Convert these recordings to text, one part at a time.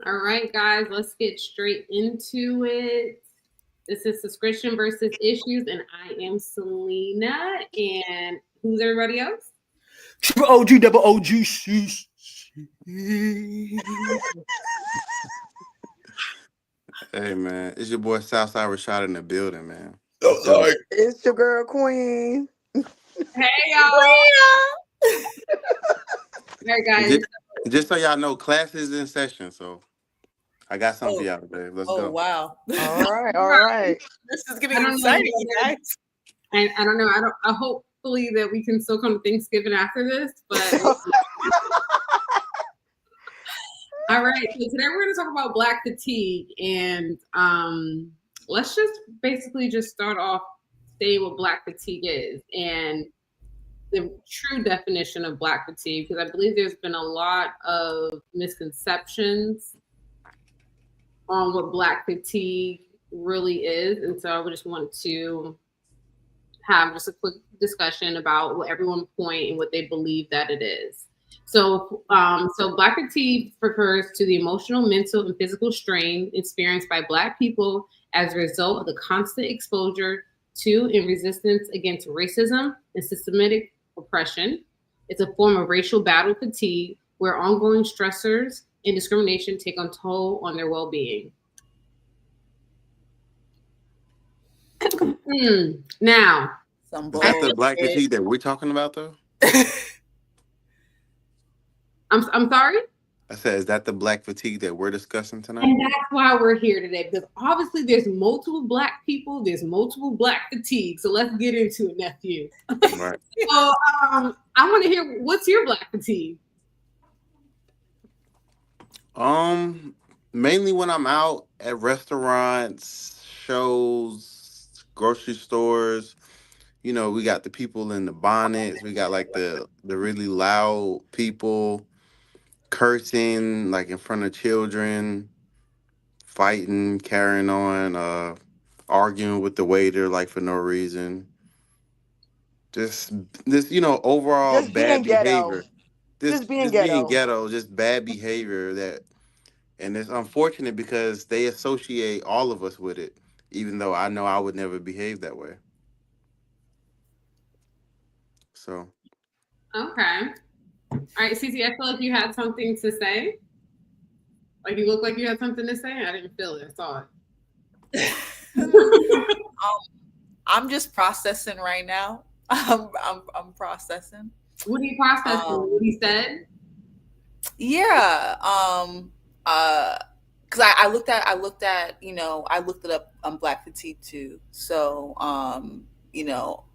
All right, guys, let's get straight into it. This is subscription versus issues, and I am Selena. And who's everybody else? Triple OG, double OG. Hey man, it's your boy Southside Rashad in the building, man. Oh, sorry. It's your girl Queen. Hey, y'all. All right, guys. Just so y'all know, class is in session, so I got something for y'all today. Let's go. Oh wow! All right. This is getting exciting, guys. I don't know. I hopefully that we can still come to Thanksgiving after this, but. All right, so today we're going to talk about Black fatigue, and let's just basically just start off saying what Black fatigue is and the true definition of Black fatigue, because I believe there's been a lot of misconceptions on what Black fatigue really is, and so I would just want to have just a quick discussion about what everyone point and what they believe that it is. So Black fatigue refers to the emotional, mental, and physical strain experienced by Black people as a result of the constant exposure to and resistance against racism and systematic oppression. It's a form of racial battle fatigue where ongoing stressors and discrimination take a toll on their well-being. Now, is that the Black fatigue that we're talking about, though? I'm sorry? I said, is that the Black fatigue that we're discussing tonight? And that's why we're here today, because obviously there's multiple Black people, there's multiple Black fatigue. So let's get into it, nephew. Right. So I want to hear, what's your Black fatigue? Mainly when I'm out at restaurants, shows, grocery stores. You know, we got the people in the bonnets. We got like the really loud people cursing like in front of children, fighting, carrying on, arguing with the waiter like for no reason. Just this, overall Just bad being ghetto. behavior. Just being ghetto. Just bad behavior and it's unfortunate because they associate all of us with it, even though I know I would never behave that way. So. Okay. All right, Cece, I feel like you had something to say. Like you look like you had something to say. I didn't feel it. I saw it. I'm just processing right now. I'm processing. What are you processing? What he said? Yeah. Because I looked at I looked it up on Black fatigue too. So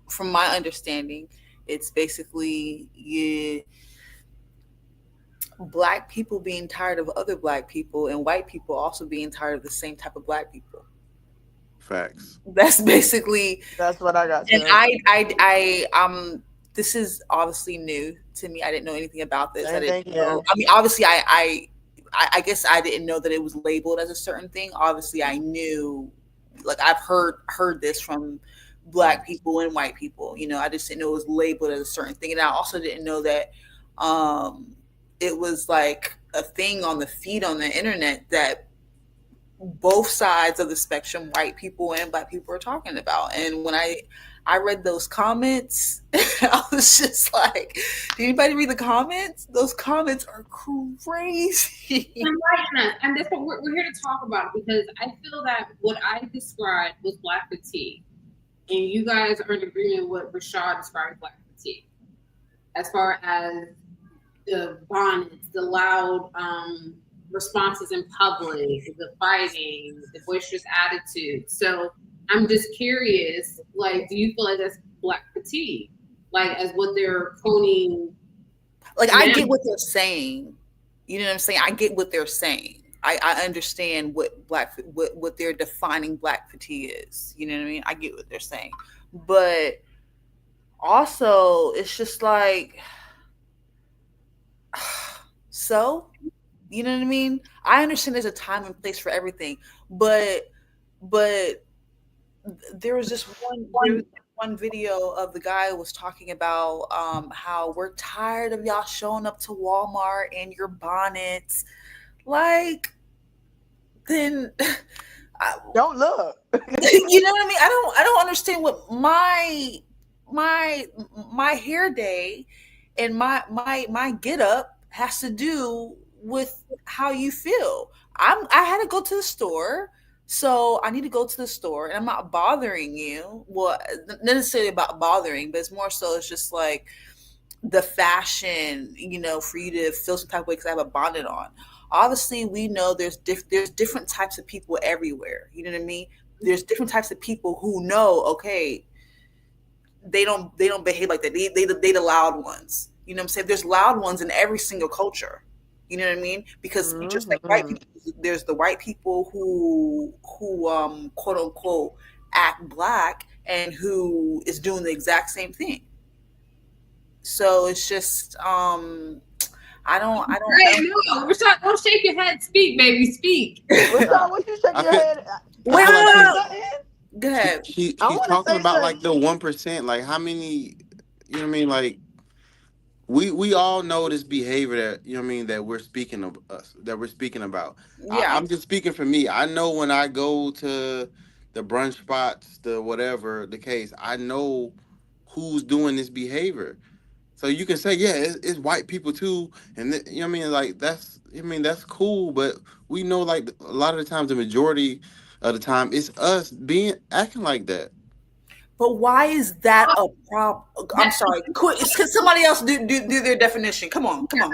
from my understanding, it's basically Black people being tired of other Black people and white people also being tired of the same type of Black people. Facts. That's what I got. And I this is obviously new to me. I didn't know anything about this. I didn't know. I mean, obviously I guess I didn't know that it was labeled as a certain thing. Obviously I knew, like I've heard this from Black people and white people. I just didn't know it was labeled as a certain thing. And I also didn't know that it was like a thing on the feed on the internet that both sides of the spectrum, white people and Black people, are talking about. And when I read those comments, I was just like, did anybody read the comments? Those comments are crazy. And that's what we're here to talk about, because I feel that what I described was Black fatigue. And you guys are in agreement with what Rashad described Black fatigue. As far as the bonnets, the loud responses in public, the fighting, the boisterous attitude. So I'm just curious, like, do you feel like that's Black fatigue? Like, as what they're quoting? Like, I get what they're saying. You know what I'm saying? I get what they're saying. I understand what they're defining Black fatigue is. You know what I mean? I get what they're saying. But also, it's just like, so, you know what I mean? I understand there's a time and place for everything, but there was just one one video of the guy was talking about how we're tired of y'all showing up to Walmart in your bonnets. Like, then don't look. You know what I mean? I don't understand what my hair day and my get up has to do with how you feel. I had to go to the store, so I need to go to the store, and I'm not bothering you. Well, not necessarily about bothering, but it's more so it's just like the fashion, for you to feel some type of way because I have a bonnet on. Obviously, we know there's different types of people everywhere. You know what I mean? There's different types of people who know, okay, they don't behave like that. They the loud ones. You know what I'm saying? There's loud ones in every single culture. You know what I mean? Because just like white people, there's the white people who quote unquote act black and who is doing the exact same thing. So it's just I don't. Right, no, Rashad, don't shake your head. Speak, baby, speak. Rashad, what you shake your head? Wait. Go ahead. She's talking about like the 1%. Like how many? You know what I mean? Like we all know this behavior that you know what I mean that we're speaking of us that we're speaking about. Yeah, I'm just speaking for me. I know when I go to the brunch spots, the whatever the case, I know who's doing this behavior. So you can say, yeah, it's white people too, and you know what I mean, like that's cool. But we know, like a lot of the times, the majority of the time, it's us acting like that. But why is that a problem? I'm sorry. Can somebody else do their definition? Come on. I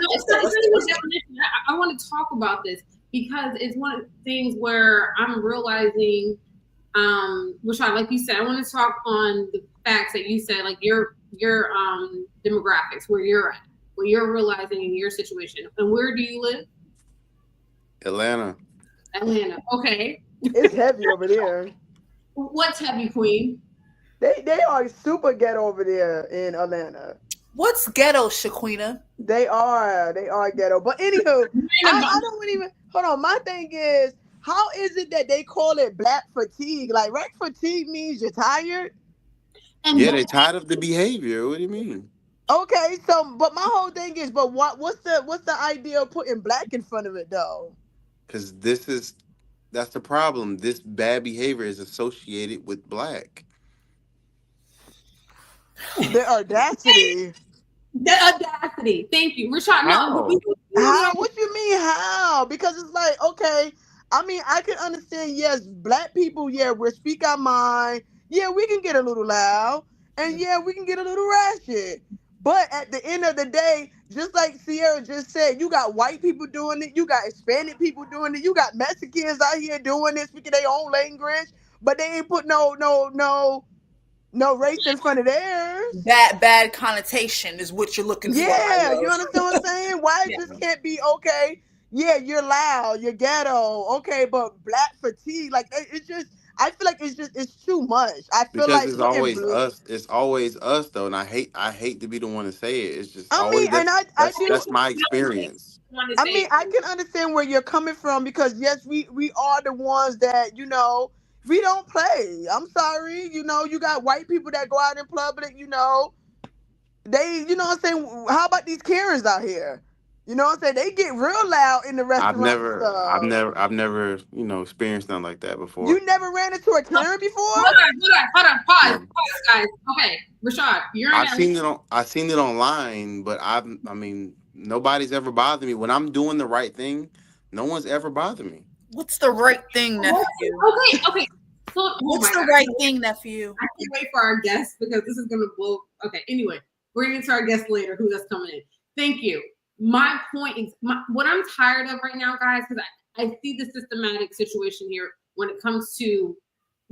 want to talk about this because it's one of the things where I'm realizing, Rashad, like you said, I want to talk on the facts that you said, like your demographics, where you're at, what you're realizing in your situation. And where do you live? Atlanta. Okay. It's heavy over there. What's heavy, Queen? They are super ghetto over there in Atlanta. What's ghetto, Shaquina? They are ghetto. But anywho, I don't even hold on. My thing is, how is it that they call it black fatigue? Like black fatigue means you're tired. And yeah, they're tired of the behavior. What do you mean? Okay, so but my whole thing is, but what's the idea of putting black in front of it though? Because that's the problem. This bad behavior is associated with black. The audacity. Thank you, Rashad. No, how? What you mean how? Because it's like, okay, I mean, I can understand. Yes, black people. Yeah, we speak our mind. Yeah, we can get a little loud, and yeah, we can get a little ratchet. But at the end of the day, just like Sierra just said, you got white people doing it, you got Hispanic people doing it, you got Mexicans out here doing it, speaking their own language, but they ain't put no race in front of theirs. Bad connotation is what you're looking for. Yeah, you understand what I'm saying? Why it just can't be okay? Yeah, you're loud, you're ghetto, okay, but black fatigue, like it's just. I feel like it's too much. I feel because like it's always us. It's always us though, and I hate to be the one to say it. It's just that's my experience. I mean, I can understand where you're coming from because yes, we are the ones that we don't play. I'm sorry, you got white people that go out in public. They, what I'm saying. How about these Karens out here? You know what I'm saying? They get real loud in the restaurant. I've never, experienced nothing like that before. You never ran into a Karen before? Hold on, pause, guys. Okay, Rashad, I've seen it online, but I mean, nobody's ever bothered me when I'm doing the right thing. No one's ever bothered me. What's the right thing, nephew? Okay. So, what's the right thing, nephew? I can't wait for our guests because this is gonna blow. Okay, anyway, we're gonna get to our guests later. Who that's coming in? Thank you. My point is, what I'm tired of right now, guys, because I see the systematic situation here when it comes to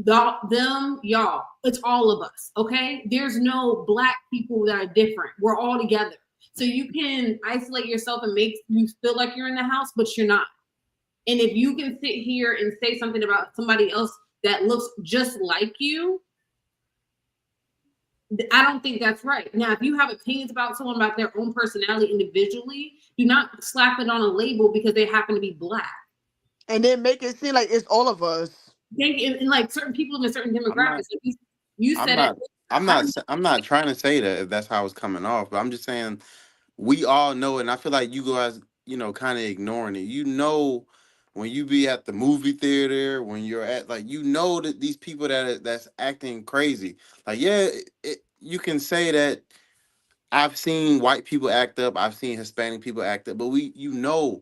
y'all. It's all of us, okay? There's no black people that are different. We're all together. So you can isolate yourself and make you feel like you're in the house, but you're not. And if you can sit here and say something about somebody else that looks just like you, I don't think that's right. Now, if you have opinions about someone, about their own personality individually, do not slap it on a label because they happen to be black. And then make it seem like it's all of us. And like certain people in a certain demographic. You said I'm not trying to say that if that's how it's coming off, but I'm just saying we all know it, and I feel like you guys, kind of ignoring it. When you be at the movie theater, when you're at like, that these people that's acting crazy. Like, yeah, you can say that I've seen white people act up, I've seen Hispanic people act up, but the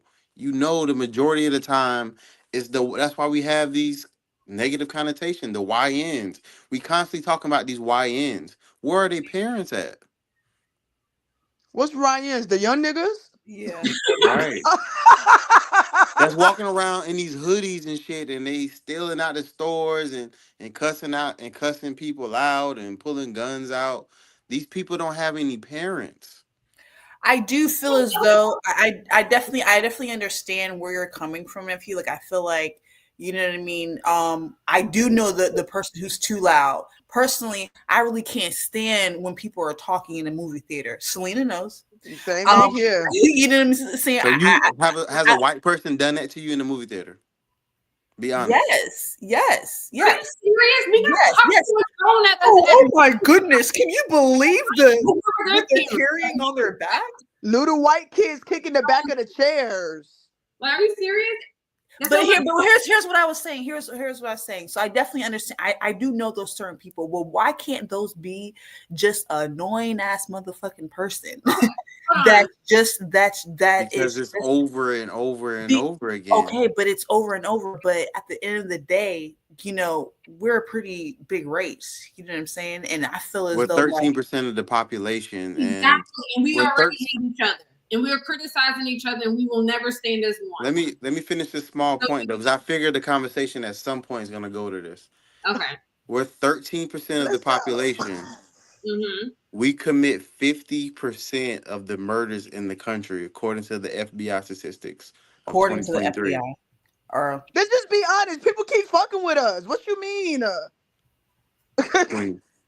majority of the time that's why we have these negative connotation, the YNs. We constantly talking about these YNs. Where are their parents at? What's Ryan's? The young niggas? Yeah. Right. That's walking around in these hoodies and shit, and they stealing out the stores and cussing people out and pulling guns out. These people don't have any parents. I do feel as though I definitely understand where you're coming from. I feel like, you know what I mean? I do know the person who's too loud. Personally, I really can't stand when people are talking in a movie theater. Selena knows. Same thing here. You know what I'm saying? So has a white person done that to you in the movie theater? Be honest. Yes. Are you serious? We got Yes. Oh my goodness! Can you believe the carrying on their back? Little white kids kicking the back of the chairs. Like, are you serious? But here's what I was saying. Here's what I was saying. So I definitely understand. I do know those certain people. Well, why can't those be just annoying ass motherfucking person? Because it's over and over and over again. Okay, but it's over and over. But at the end of the day, we're a pretty big race. You know what I'm saying? And I feel as we're though 13% of the population. Exactly, and we already hate each other. And we are criticizing each other, and we will never stand as one. Let me finish this small point though, because I figured the conversation at some point is gonna go to this. Okay. We're 13% of the population. Mm-hmm. We commit 50% of the murders in the country, according to the FBI statistics. According to the FBI. Let's just be honest. People keep fucking with us. What you mean?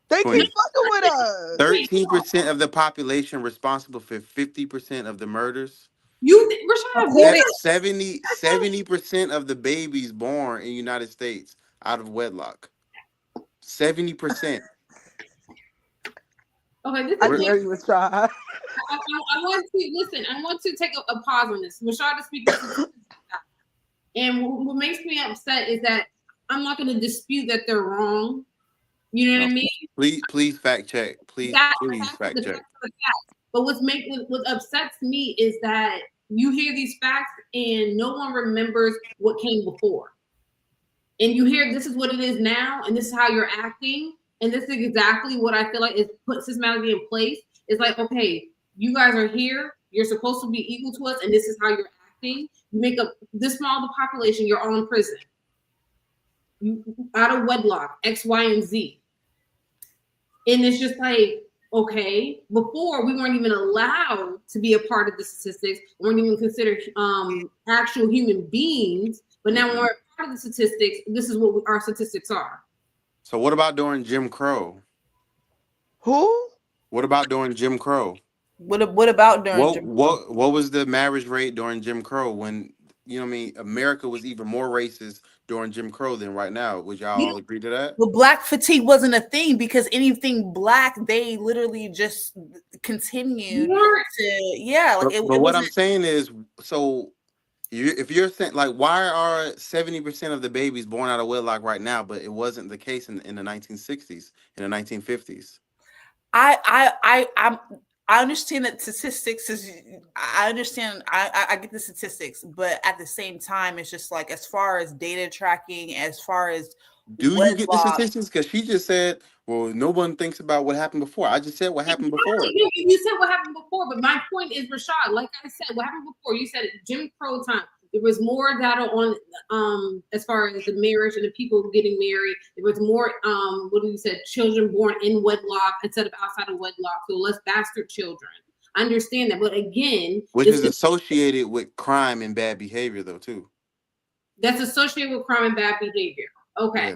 They keep fucking with us. 13% of the population responsible for 50% of the murders. Rashad, 70% of the babies born in the United States out of wedlock. 70%. Okay, I dare you, Rashad. I want to take a pause on this. Rashad is speaking. And what makes me upset is that I'm not going to dispute that they're wrong. You know what I mean? Please fact check. Please fact check. But what upsets me is that you hear these facts and no one remembers what came before. And you hear this is what it is now, and this is how you're acting, and this is exactly what I feel like is put systematically in place. It's like, okay, you guys are here, you're supposed to be equal to us, and this is how you're acting. You make up this small of the population, you're all in prison. You out of wedlock, X, Y, and Z. And it's just like, okay, before we weren't even allowed to be a part of the statistics, we weren't even considered actual human beings, but now we're part of the statistics. This is what our statistics are. So what about during Jim Crow? Who? What about during Jim Crow? What about during Jim Crow? What was the marriage rate during Jim Crow when, America was even more racist during Jim Crow than right now? Would y'all all agree to that? Well, black fatigue wasn't a thing because anything black, they literally just continued to, But what I'm saying is, so if you're saying, like, why are 70% of the babies born out of wedlock right now, but it wasn't the case in the 1960s, in the 1950s? I understand that statistics is. I understand. I get the statistics, but at the same time, it's just like as far as data tracking, as far as you get the statistics? Because she just said, "Well, no one thinks about what happened before." I just said what happened before. You said what happened before, but my point is, Rashad, like I said, what happened before? You said Jim Crow time. There was more data on as far as the marriage and the people getting married. There was more children born in wedlock instead of outside of wedlock. So less bastard children. I understand that, but again, which is associated with crime and bad behavior, though, too. That's associated with crime and bad behavior. Okay, yeah.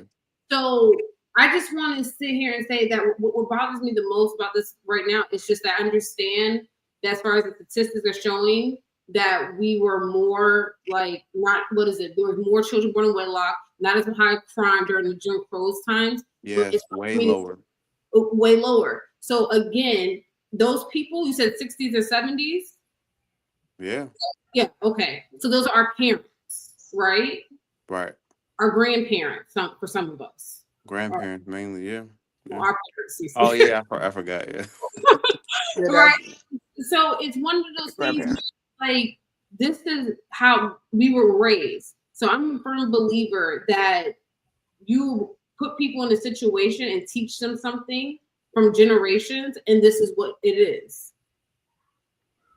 So I just want to sit here and say that what bothers me the most about this right now is just that I understand that as far as the statistics are showing, that we were more there was more children born in wedlock, not as high crime during the Jim Crow's times. Yeah, it's way lower. way lower. So again, those people, you said 60s or 70s? Yeah. Yeah, okay. So those are our parents, right? Right. Our grandparents, for some of us. Grandparents mainly, yeah. Our parents. Oh yeah, I forgot. Yeah. Right. So it's one of those things like this is how we were raised. So I'm a firm believer that you put people in a situation and teach them something from generations, and this is what it is.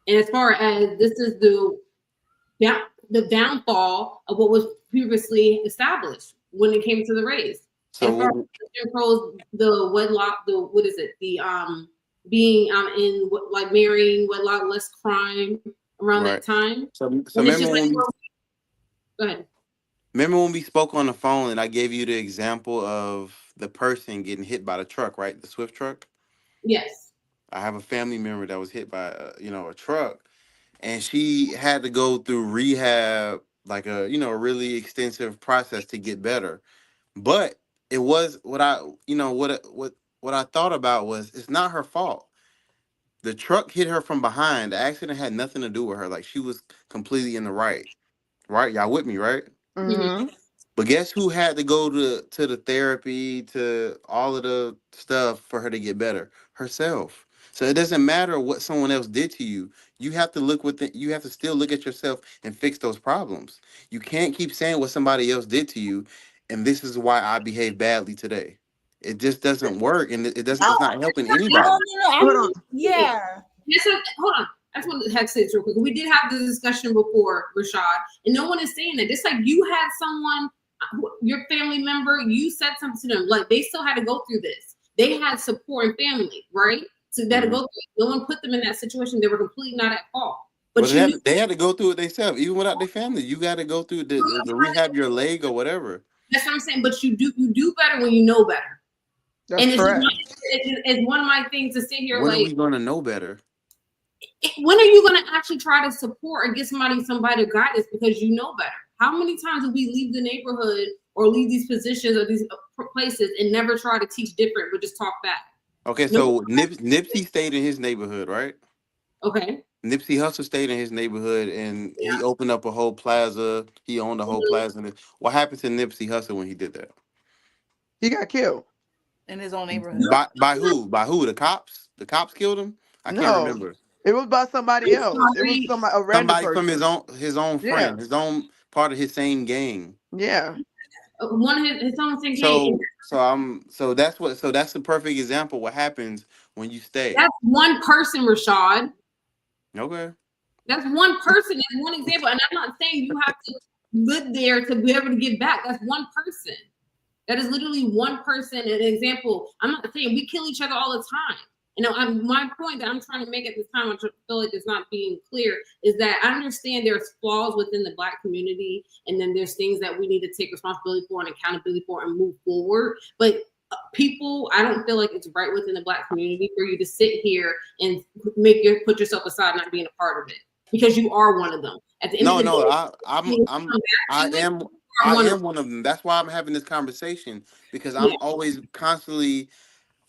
And as far as this is the downfall of what was previously established when it came to the race. So as far as the wedlock, what is it? The being in like marrying wedlock, less crime around that time. So remember when go ahead. Remember when we spoke on the phone and I gave you the example of the person getting hit by the truck, right? The Swift truck? Yes. I have a family member that was hit by a truck, and she had to go through rehab, like a really extensive process to get better. But it was what I thought about was it's not her fault. The truck hit her from behind. The accident had nothing to do with her. Like she was completely in the right. Right? Y'all with me, right? Mm-hmm. But guess who had to go to the therapy, to all of the stuff for her to get better? Herself. So it doesn't matter what someone else did to you. You have to you have to still look at yourself and fix those problems. You can't keep saying what somebody else did to you, and this is why I behave badly today. It just doesn't work, and it's not helping anybody. Hold on. Yeah. Hold on. I just want to have to say this real quick. We did have this discussion before, Rashad, and no one is saying that. Just like you had someone, your family member, you said something to them, like they still had to go through this. They had support and family, right? So they had to go through it. No one put them in that situation. They were completely not at fault. But they had to go through it themselves, even without their family. You got to go through the rehab your leg or whatever. That's what I'm saying. But you do better when you know better. That's correct. It's one of my things to sit here when are we going to know better? When are you going to actually try to support or get somebody to guide us because you know better? How many times do we leave the neighborhood or leave these positions or these places and never try to teach different, but just talk back? Okay, so Nipsey stayed in his neighborhood, right? Okay. Nipsey Hussle stayed in his neighborhood, and he opened up a whole plaza. He owned a whole plaza. What happened to Nipsey Hussle when he did that? He got killed in his own neighborhood. By who? By who? The cops? The cops killed him? I can't remember. It was by somebody else. It was a random person. From his own friend, his own part of his same gang. Yeah. One of his own same gang. So that's the perfect example what happens when you stay. That's one person, Rashad. Okay. That's one person. That's one example. And I'm not saying you have to live there to be able to get back. That's one person. That is literally one person. An example. I'm not saying we kill each other all the time. My point that I'm trying to make at this time, which I feel like it's not being clear, is that I understand there's flaws within the Black community, and then there's things that we need to take responsibility for and accountability for and move forward. But people, I don't feel like it's right within the Black community for you to sit here and put yourself aside, not being a part of it, because you are one of them. At the end of the day, I am one of them. That's why I'm having this conversation, because I'm always constantly.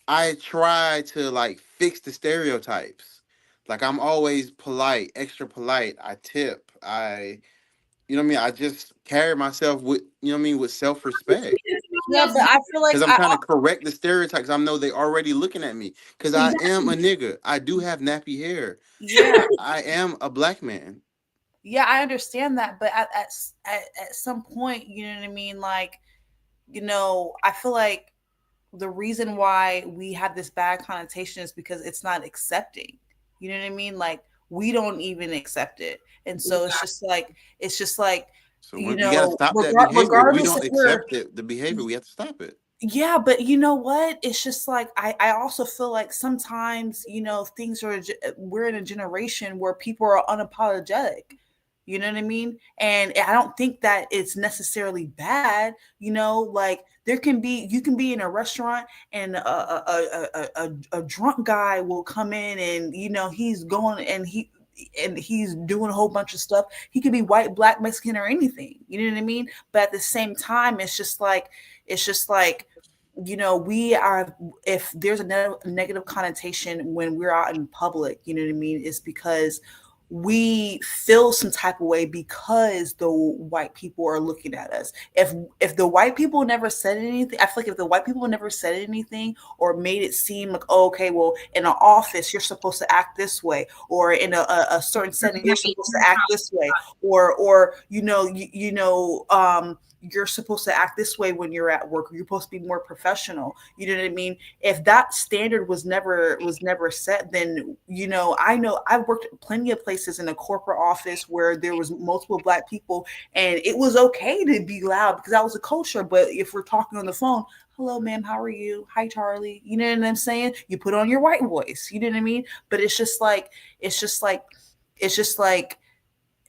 I try to fix the stereotypes. Like I'm always polite, extra polite. I tip. I just carry myself with, with self-respect. Yeah, but I feel like because I'm trying to correct the stereotypes. I know they already looking at me because I am a nigga. I do have nappy hair. Yeah, I am a Black man. Yeah, I understand that, but at some point, you know what I mean. I feel like the reason why we have this bad connotation is because it's not accepting. You know what I mean? Like we don't even accept it, and so it's just like so you gotta stop that behavior. We don't accept it. The behavior, we have to stop it. Yeah, but you know what? It's just like I also feel like sometimes we're in a generation where people are unapologetic. You know what I mean? And I don't think that it's necessarily bad. You can be in a restaurant and a drunk guy will come in and he's going and he's doing a whole bunch of stuff. He could be white, Black, Mexican, or anything. You know what I mean? But at the same time, it's just like you know, we are, if there's a negative connotation when we're out in public, you know what I mean, it's because we feel some type of way because the white people are looking at us. If the white people never said anything, I feel like if the white people never said anything or made it seem like, oh, okay, well, in an office you're supposed to act this way, or in a certain setting you're supposed to act this way, or you're supposed to act this way when you're at work, or you're supposed to be more professional. You know what I mean? If that standard was never set, then, you know I've worked at plenty of places in a corporate office where there was multiple Black people, and it was okay to be loud because that was a culture. But if we're talking on the phone, hello, ma'am, how are you? Hi, Charlie. You know what I'm saying? You put on your white voice. You know what I mean? But it's just like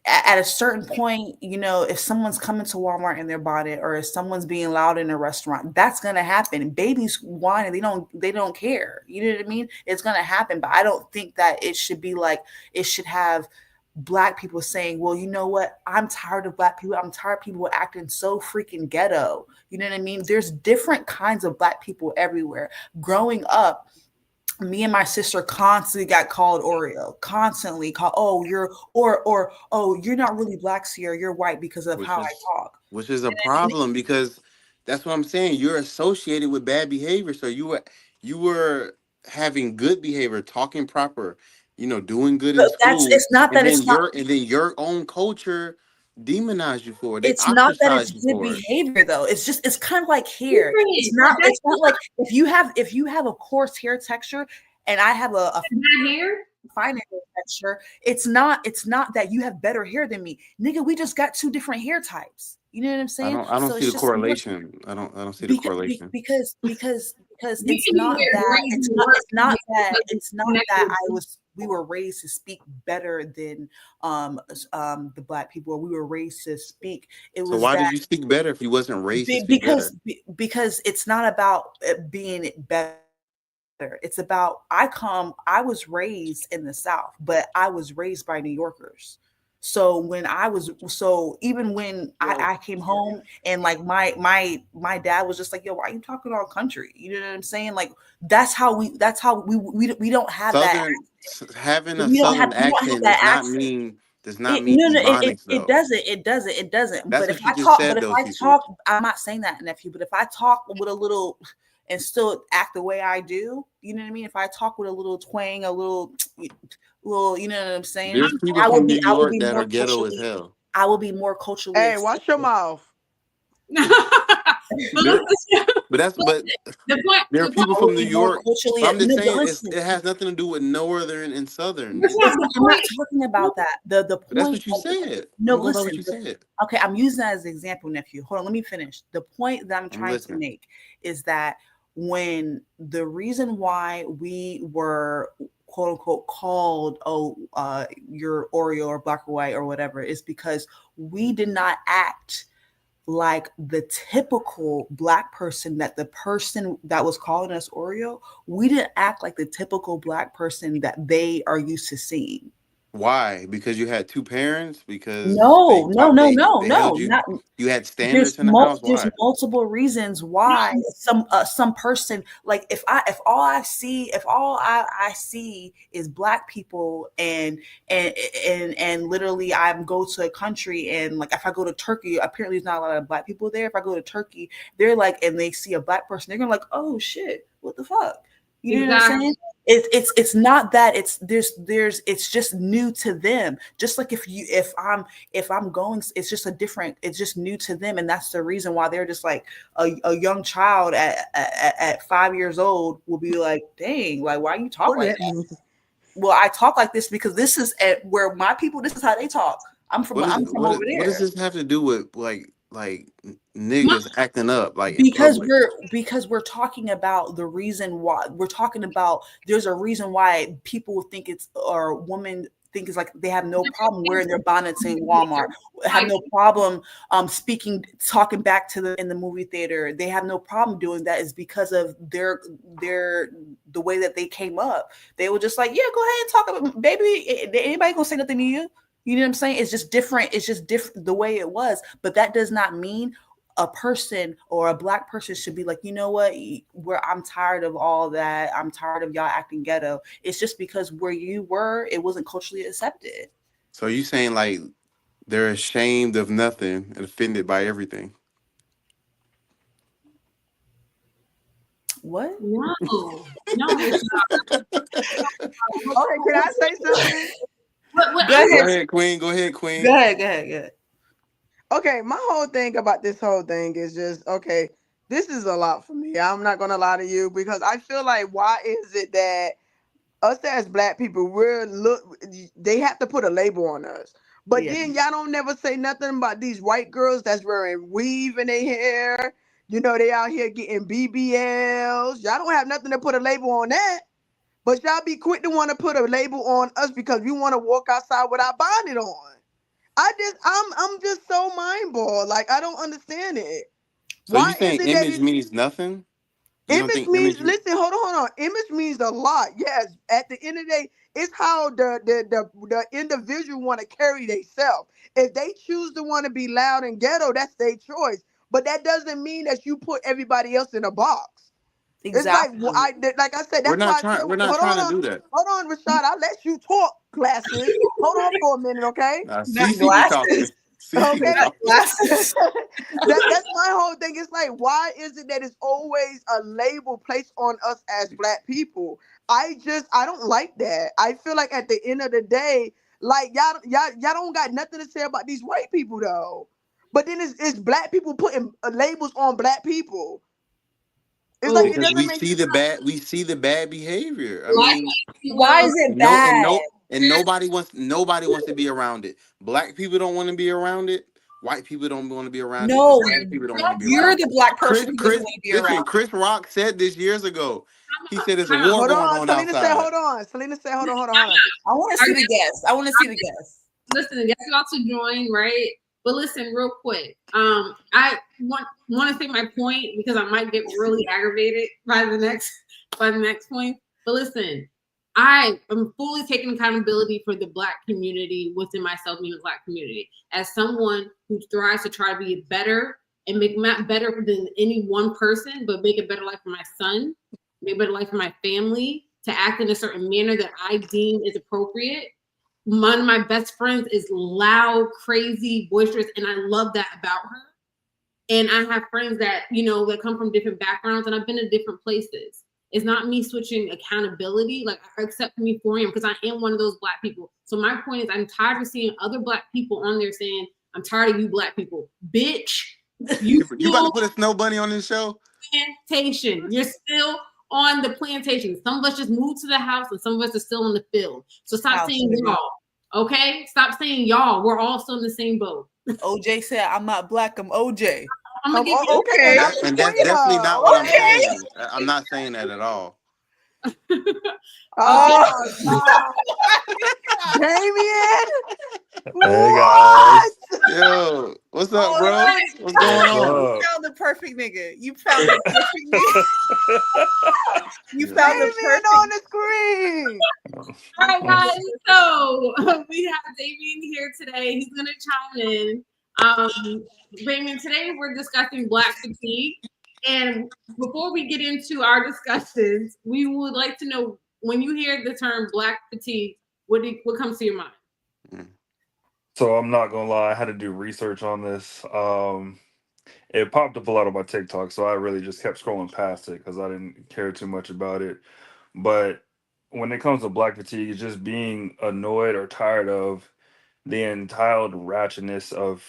at a certain point, you know, if someone's coming to Walmart in their bonnet, or if someone's being loud in a restaurant, that's gonna happen. Babies whine and they don't care. You know what I mean? It's gonna happen. But I don't think that it should be like, it should have Black people saying, well, you know what? I'm tired of Black people. I'm tired of people acting so freaking ghetto. You know what I mean? There's different kinds of Black people everywhere. Growing up, me and my sister constantly got called Oreo, constantly called, oh, you're not really Black, Sierra, you're white because of how I talk. Which is a problem, because that's what I'm saying. You're associated with bad behavior. So you were having good behavior, talking proper, you know, doing good in school. It's not that it's not, and then your own culture demonize you for it. It's not that it's good behavior though. It's kind of like hair. It's not like if you have a coarse hair texture and I have a fine hair texture, it's not that you have better hair than me. Nigga, we just got two different hair types. You know what I'm saying? I don't see the correlation. I don't see the correlation. Because it's not that we were raised to speak better than the Black people, or we were raised to speak. It was so why did you speak better if you wasn't raised to speak better? Because it's not about being better. It's about I was raised in the South, but I was raised by New Yorkers. So even when I came home and like my dad was just like, yo, why are you talking all country? You know what I'm saying? Like that's how we don't have Southern, that. Having a Southern accent does not mean it doesn't. But if I talk, I'm not saying that, nephew, but if I talk with a little and still act the way I do, you know what I mean? If I talk with a little twang, a little, you know what I'm saying? There's people from New York that are ghetto as hell. I will be more culturally. Hey, watch your mouth. But the point, there are people from New York. I'm just saying it has nothing to do with northern and southern. I'm not talking about that. The point. That's what you said. No, listen. Okay, I'm using that as an example, nephew. Hold on, let me finish. The point that I'm trying to make is that when the reason why we were quote unquote called, you're Oreo or Black or white or whatever, is because we did not act like the typical Black person, that the person that was calling us Oreo, we didn't act like the typical Black person that they are used to seeing. Why? Because you had two parents? Because no. You had standards in the house. Why? There's multiple reasons why some person, like if all I see is Black people and literally I go to a country and like if I go to Turkey, apparently there's not a lot of Black people there. If I go to Turkey, they're like, and they see a Black person, they're gonna like, oh shit, what the fuck? You know what I'm saying? It's not that it's just new to them. Just like if I'm going, it's just new to them, and that's the reason why they're just like a young child at 5 years old will be like, dang, like why you talk like that? Well, I talk like this because this is where my people. This is how they talk. I'm from over there. What does this have to do with like niggas acting up because we're talking about the reason why there's a reason why people think or women think it's like they have no problem wearing their bonnets in Walmart, have no problem talking back to in the movie theater. They have no problem doing that is because of their the way that they came up. They were just like, yeah, go ahead and talk about baby. Anybody gonna say nothing to you? You know what I'm saying? It's just different. It's just different the way it was. But that does not mean a person or a Black person should be like, you know what, I'm tired of all that. I'm tired of y'all acting ghetto. It's just because where you were, it wasn't culturally accepted. So you saying like they're ashamed of nothing and offended by everything? What? No. Okay, can I say something? Go ahead, Queen. Go ahead, Queen. Go ahead. Okay, my whole thing about this whole thing is just, okay, this is a lot for me. I'm not gonna lie to you, because I feel like, why is it that us as Black people, they have to put a label on us. But then y'all don't never say nothing about these white girls that's wearing weave in their hair. You know, they out here getting BBLs. Y'all don't have nothing to put a label on that. But y'all be quick to want to put a label on us because we want to walk outside with our bonnet on. I'm just so mind balled. Like, I don't understand it. So you saying image means nothing? Image means, listen, hold on. Image means a lot. Yes. At the end of the day, it's how the individual want to carry themselves. If they choose to want to be loud and ghetto, that's their choice. But that doesn't mean that you put everybody else in a box. Exactly. It's like I said, that's why we're not trying to do that. Hold on, Rashad. I'll let you talk, glasses. Hold on for a minute, okay? CC talking. Okay. That's my whole thing. It's like, why is it that it's always a label placed on us as Black people? I don't like that. I feel like at the end of the day, like y'all don't got nothing to say about these white people though. But then it's Black people putting labels on Black people. It's like, because we see the bad behavior. I mean, why is it bad? And nobody wants to be around it. Black people don't want to be around it. White people don't want to be around it. Hispanic people don't want to be you're around the Black person who doesn't want to be around. Chris Rock said this years ago. He said there's a war going on outside. Selena said, hold on. I want to see the guests. Listen, I guess you all to join, right? But listen, real quick. I want to say my point because I might get really aggravated by the next point. But listen, I am fully taking accountability for the Black community within myself, being the Black community, as someone who strives to try to be better and make better than any one person, but make a better life for my son, make a better life for my family, to act in a certain manner that I deem is appropriate. One of my best friends is loud, crazy, boisterous, and I love that about her. And I have friends that, that come from different backgrounds, and I've been in different places. It's not me switching accountability. Like, I accept me for him because I am one of those Black people. So my point is, I'm tired of seeing other Black people on there saying, I'm tired of you Black people. Bitch, you about to put a snow bunny on this show? Plantation. You're still on the plantation. Some of us just moved to the house and some of us are still in the field. So stop saying y'all. Okay? Stop saying y'all. We're all still in the same boat. OJ said, I'm not Black, I'm OJ. I'm gonna get okay. And that's definitely not what I'm saying. I'm not saying that at all. Damien. Hey guys. Yo, what's up, bro? What's going on? You found the perfect nigga. You found the perfect nigga. You found the perfect on the screen. All right, guys. So we have Damien here today. He's gonna chime in. Damien, today we're discussing Black fatigue. And before we get into our discussions, we would like to know, when you hear the term Black fatigue, what comes to your mind? So I'm not gonna lie, I had to do research on this. It popped up a lot on my TikTok, so I really just kept scrolling past it because I didn't care too much about it. But when it comes to Black fatigue, it's just being annoyed or tired of the entitled ratchetness of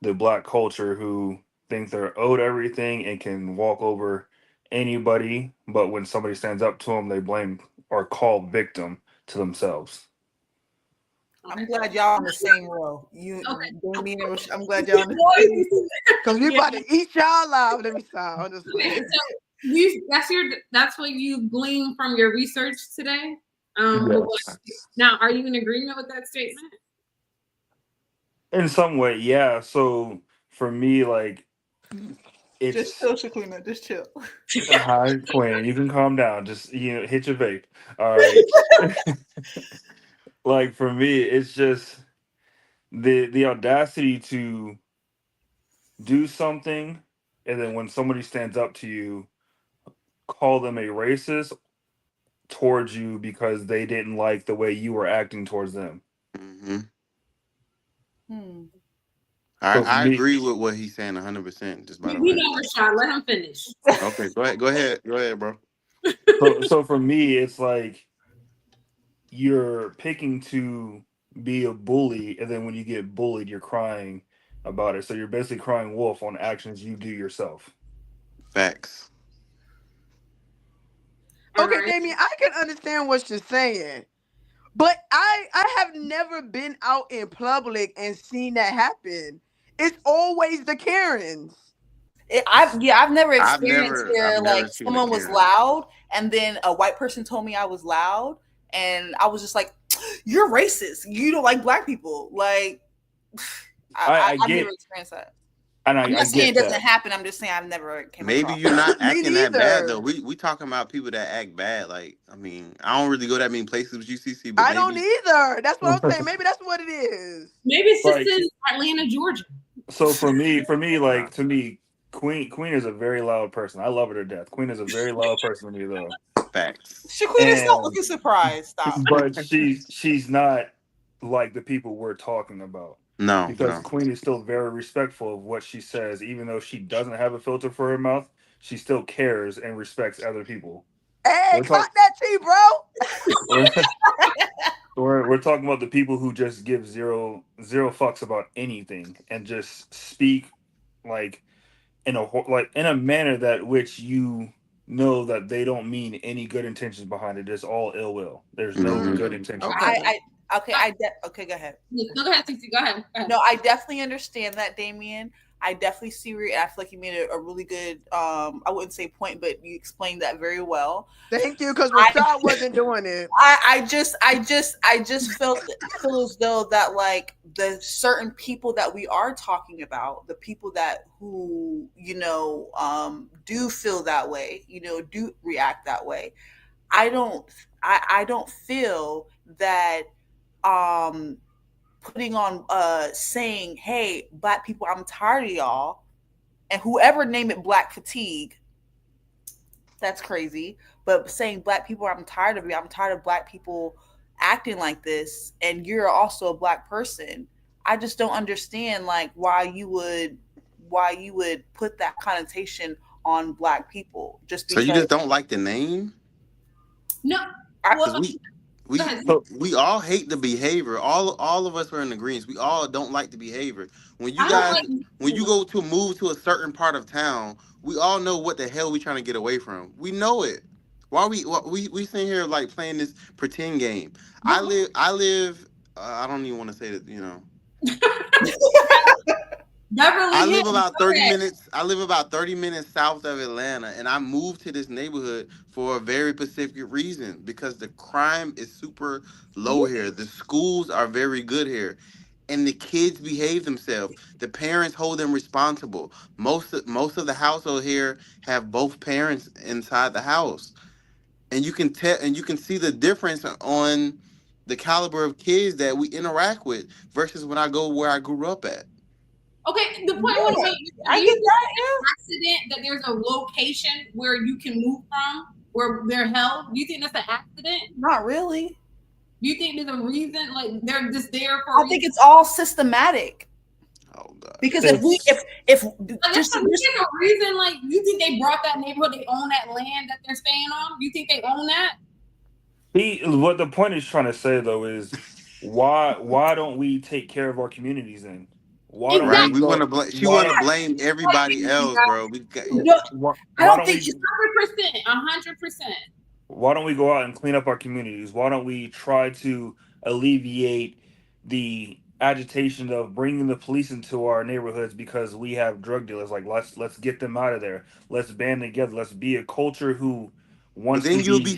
the Black culture, who think they're owed everything and can walk over anybody, but when somebody stands up to them, they blame or call victim to themselves. I'm glad y'all in the same row. I'm glad y'all in the same because we about to eat y'all out. Let me stop. That's what you gleaned from your research today. Yes. Now, are you in agreement with that statement? In some way, yeah. So for me, like, it's just chill, Shaquina. Just chill. Hi, Queen. You can calm down. Just hit your vape. All right. Like, for me, it's just the audacity to do something, and then when somebody stands up to you, call them a racist towards you because they didn't like the way you were acting towards them. Mm-hmm. Hmm. So for I me, agree with what he's saying 100%. Just by the We way. know Rashad. Let him finish. Okay, go ahead, bro. so for me, it's like you're picking to be a bully, and then when you get bullied, you're crying about it. So you're basically crying wolf on actions you do yourself. Facts. All Okay, right. Damien, I can understand what you're saying, but I have never been out in public and seen that happen. It's always the Karens. I've never I've experienced never where like seen a someone was Karen. loud and then a white person told me I was loud and I was just like, "You're racist. You don't like black people." Like, I I've get, never experienced that. and I'm I not saying get it doesn't that. happen. I'm just saying I've never came Maybe across. you're not Me acting that bad though. neither. We talking about people that act bad. Like, I mean, I don't really go that many places with UCC, but I don't maybe. either. That's what I'm saying. Maybe that's what it is. Maybe it's just Like, in Atlanta, Georgia. so for me, like to me, Queen is a very loud person. I love her to death. Queen is a very loud person to me though. Facts. Shaquita, stop And looking surprised. Stop. but she's not like the people we're talking about. No, Because no. Queen is still very respectful of what she says, even though she doesn't have a filter for her mouth. She still cares and respects other people. Hey, We're clock talking. that T, bro. We're talking about the people who just give zero fucks about anything and just speak like like in a manner that which you know that they don't mean any good intentions behind it. It's all ill will. There's no Mhm. good intention. Okay. Okay, go ahead. No, go ahead, Cece. Go ahead. Go ahead. No, I definitely understand that, Damien. I definitely see where I feel like you made a really good I wouldn't say point, but you explained that very well. Thank you, because Rashad wasn't doing it. I just feel as though that like the certain people that we are talking about, the people that who do feel that way, do react that way. I don't feel that putting on saying, "Hey, black people, I'm tired of y'all," and whoever name it black fatigue, that's crazy. But saying black people, I'm tired of you. I'm tired of black people acting like this, and you're also a black person. I just don't understand like why you would put that connotation on black people just So because. you just don't like the name? No. Because Well, we go ahead. we all hate the behavior. All of us are in agreement. We all don't like the behavior. When you I don't guys like. when you go to move to a certain part of town, we all know what the hell we trying to get away from. We know it. We sitting here like playing this pretend game. I live. I don't even want to say that. Beverly I live Hills. about 30 Okay. minutes. I live about 30 minutes south of Atlanta, and I moved to this neighborhood for a very specific reason because the crime is super low here. The schools are very good here, and the kids behave themselves. The parents hold them responsible. Most of the household here have both parents inside the house, and you can tell and you can see the difference on the caliber of kids that we interact with versus when I go where I grew up at. Okay, the point I want to make is, I do you get think that. it's an accident that there's a location where you can move from, where they're held? Do you think that's an accident? Not really. Do you think there's a reason, like they're just there for? I think it's all systematic. Oh God! Because It's- if Like, there's a reason, like you think they brought that neighborhood, they own that land that they're staying on. You think they own that? What the point is trying to say though is why don't we take care of our communities then? Why don't Right? we We want go? to blame. She Why want to don't, blame everybody else, bro. No, why, I why don't think we, 100%. why don't we go out and clean up our communities? Why don't we try to alleviate the agitation of bringing the police into our neighborhoods because we have drug dealers? Like let's get them out of there. Let's band together. Let's be a culture who But wants then to you'll be.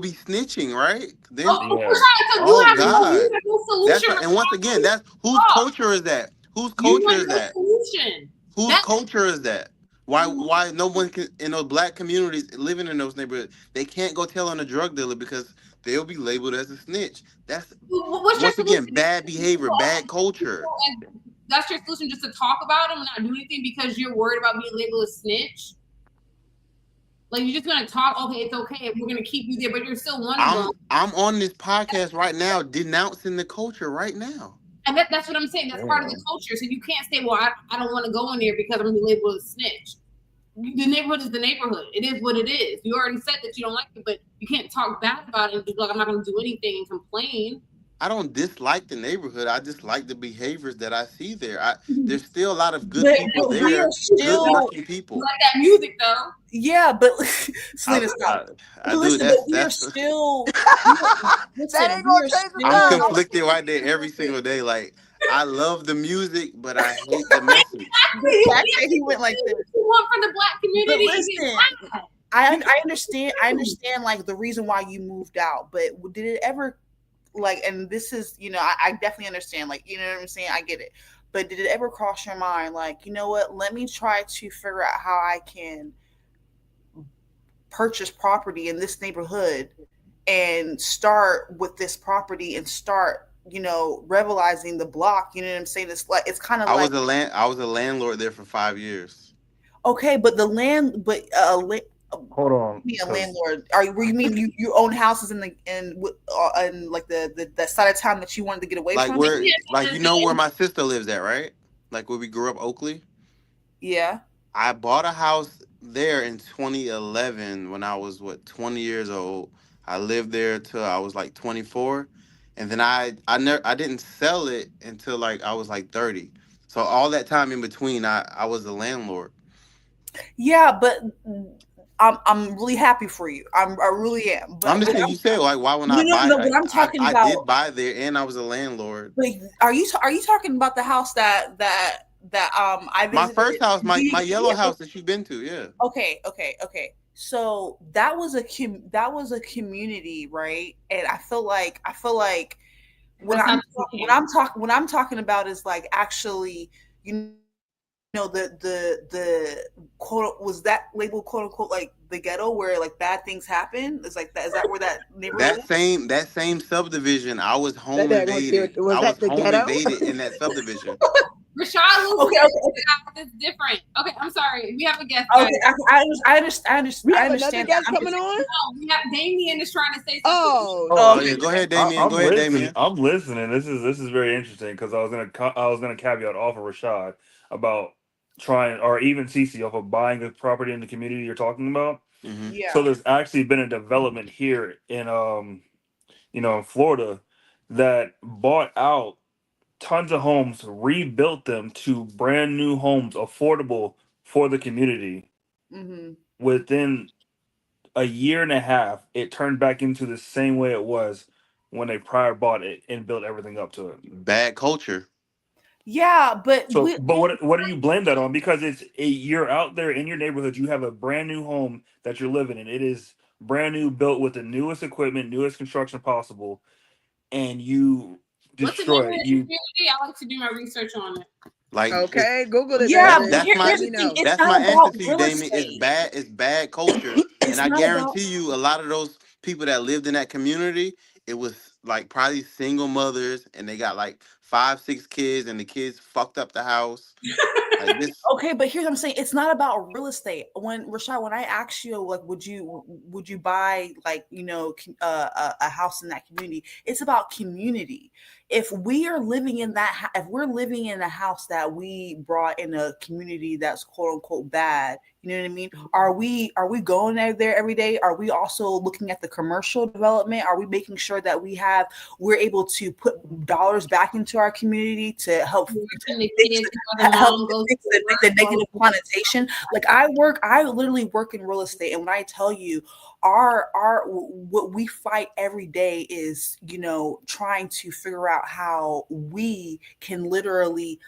be snitching, right? Then Yeah. So oh you have God, no that's solution. and once again, that's whose culture is that? Whose You culture have is no that? solution. Whose culture is that? Why no one can in those black communities living in those neighborhoods, they can't go tell on a drug dealer because they'll be labeled as a snitch. That's What's your once again solution? bad behavior, bad culture. that's your solution, just to talk about them and not do anything because you're worried about being labeled a snitch? Like, you're just gonna talk, okay, it's okay, we're gonna keep you there, but you're still one of them. I'm on this podcast right now denouncing the culture right now. And that's what I'm saying. That's part of the culture. So you can't say, well, I don't want to go in there because I'm gonna be labeled a snitch. The neighborhood is the neighborhood. It is what it is. You already said that you don't like it, but you can't talk bad about it and be like, I'm not gonna do anything and complain. I don't dislike the neighborhood. I just like the behaviors that I see there. There's still a lot of good people there. Good people. You like that music though. Yeah, but Selena, stop. Listen, we are still. That ain't gonna change the I'm conflicted right there every single day. Like, I love the music, but I hate the message. He went like this. You want for the black community? But listen, I understand. I understand like the reason why you moved out, but did it ever? Like, and this is, you know, I definitely understand, like, you know what I'm saying? I get it. But did it ever cross your mind, like, you know what, let me try to figure out how I can purchase property in this neighborhood and start with this property and start, you know, revitalizing the block. You know what I'm saying? It's like, it's kind of like. I was a landlord there for 5 years. Okay, but hold on. Be a landlord? You mean you own houses in like the side of town that you wanted to get away like from? Where, like, you know where my sister lives at, right? Like where we grew up, Oakley. Yeah. I bought a house there in 2011 when I was 20 years old. I lived there till I was like 24, and then I didn't sell it until like I was like 30. So all that time in between, I was a landlord. Yeah, but. I'm really happy for you. I really am. But I'm just saying, you said like, why would I buy? No, what I'm talking about. I did buy there, and I was a landlord. But are you talking about the house that I visited? My first house, my yellow house that you've been to, yeah. Okay. So that was a community, right? And I feel like what I'm talking about is like actually, you know, the quote, was that labeled quote unquote like the ghetto where like bad things happen? Is like that? Is that where that neighborhood? That same subdivision. I was home invaded. I was home invaded in that subdivision. Rashad, okay. It's different. Okay, I'm sorry. We have a guest. Okay, I understand. We have another guest coming on. No, we have Damien is trying to say something. Oh, yeah. Go ahead, Damien. Go ahead, Damien. I'm listening. This is very interesting because I was gonna caveat off of Rashad about trying, or even Cece, off of buying a property in the community you're talking about. Mm-hmm. Yeah. So there's actually been a development here in in Florida that bought out tons of homes, rebuilt them to brand new homes, affordable for the community. Mm-hmm. Within a year and a half, it turned back into the same way it was when they prior bought it and built everything up to it. Bad culture. Yeah, but what do you blame that on? Because you're out there in your neighborhood, you have a brand new home that you're living in. It is brand new, built with the newest equipment, newest construction possible, and you destroy it. I like to do my research on it. Like, okay, Google it. Yeah, that's my answer to you, Damien. It's bad culture, and I guarantee you, a lot of those people that lived in that community, it was like probably single mothers, and they got like 5-6 kids, and the kids fucked up the house. Like this. Okay, but here's what I'm saying. It's not about real estate. When Rashad, when I asked you, like, would you buy, like, you know, a house in that community? It's about community. If we are living in that, if we're living in a house that we brought in a community that's quote unquote bad, you know what I mean? Are we going there every day? Are we also looking at the commercial development? Are we making sure that we're able to put dollars back into our community to help fix the negative connotation? Like I literally work in real estate, and when I tell you what we fight every day is, you know, trying to figure out how we can literally,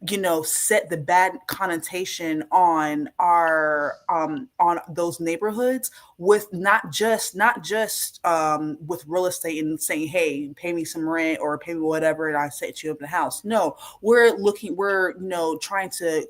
you know, set the bad connotation on our on those neighborhoods with not just with real estate and saying, hey, pay me some rent or pay me whatever and I set you up in the house. No, we're you know, trying to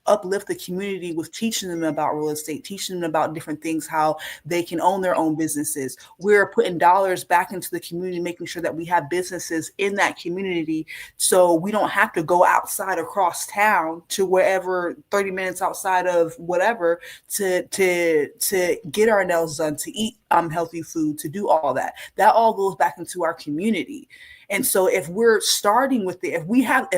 uplift the community with teaching them about real estate, teaching them about different things, how they can own their own businesses. We're putting dollars back into the community, making sure that we have businesses in that community, so we don't have to go outside across town to wherever 30 minutes outside of whatever to get our nails done, to eat healthy food, to do all that. That all goes back into our community. And so if we're starting with it, if we have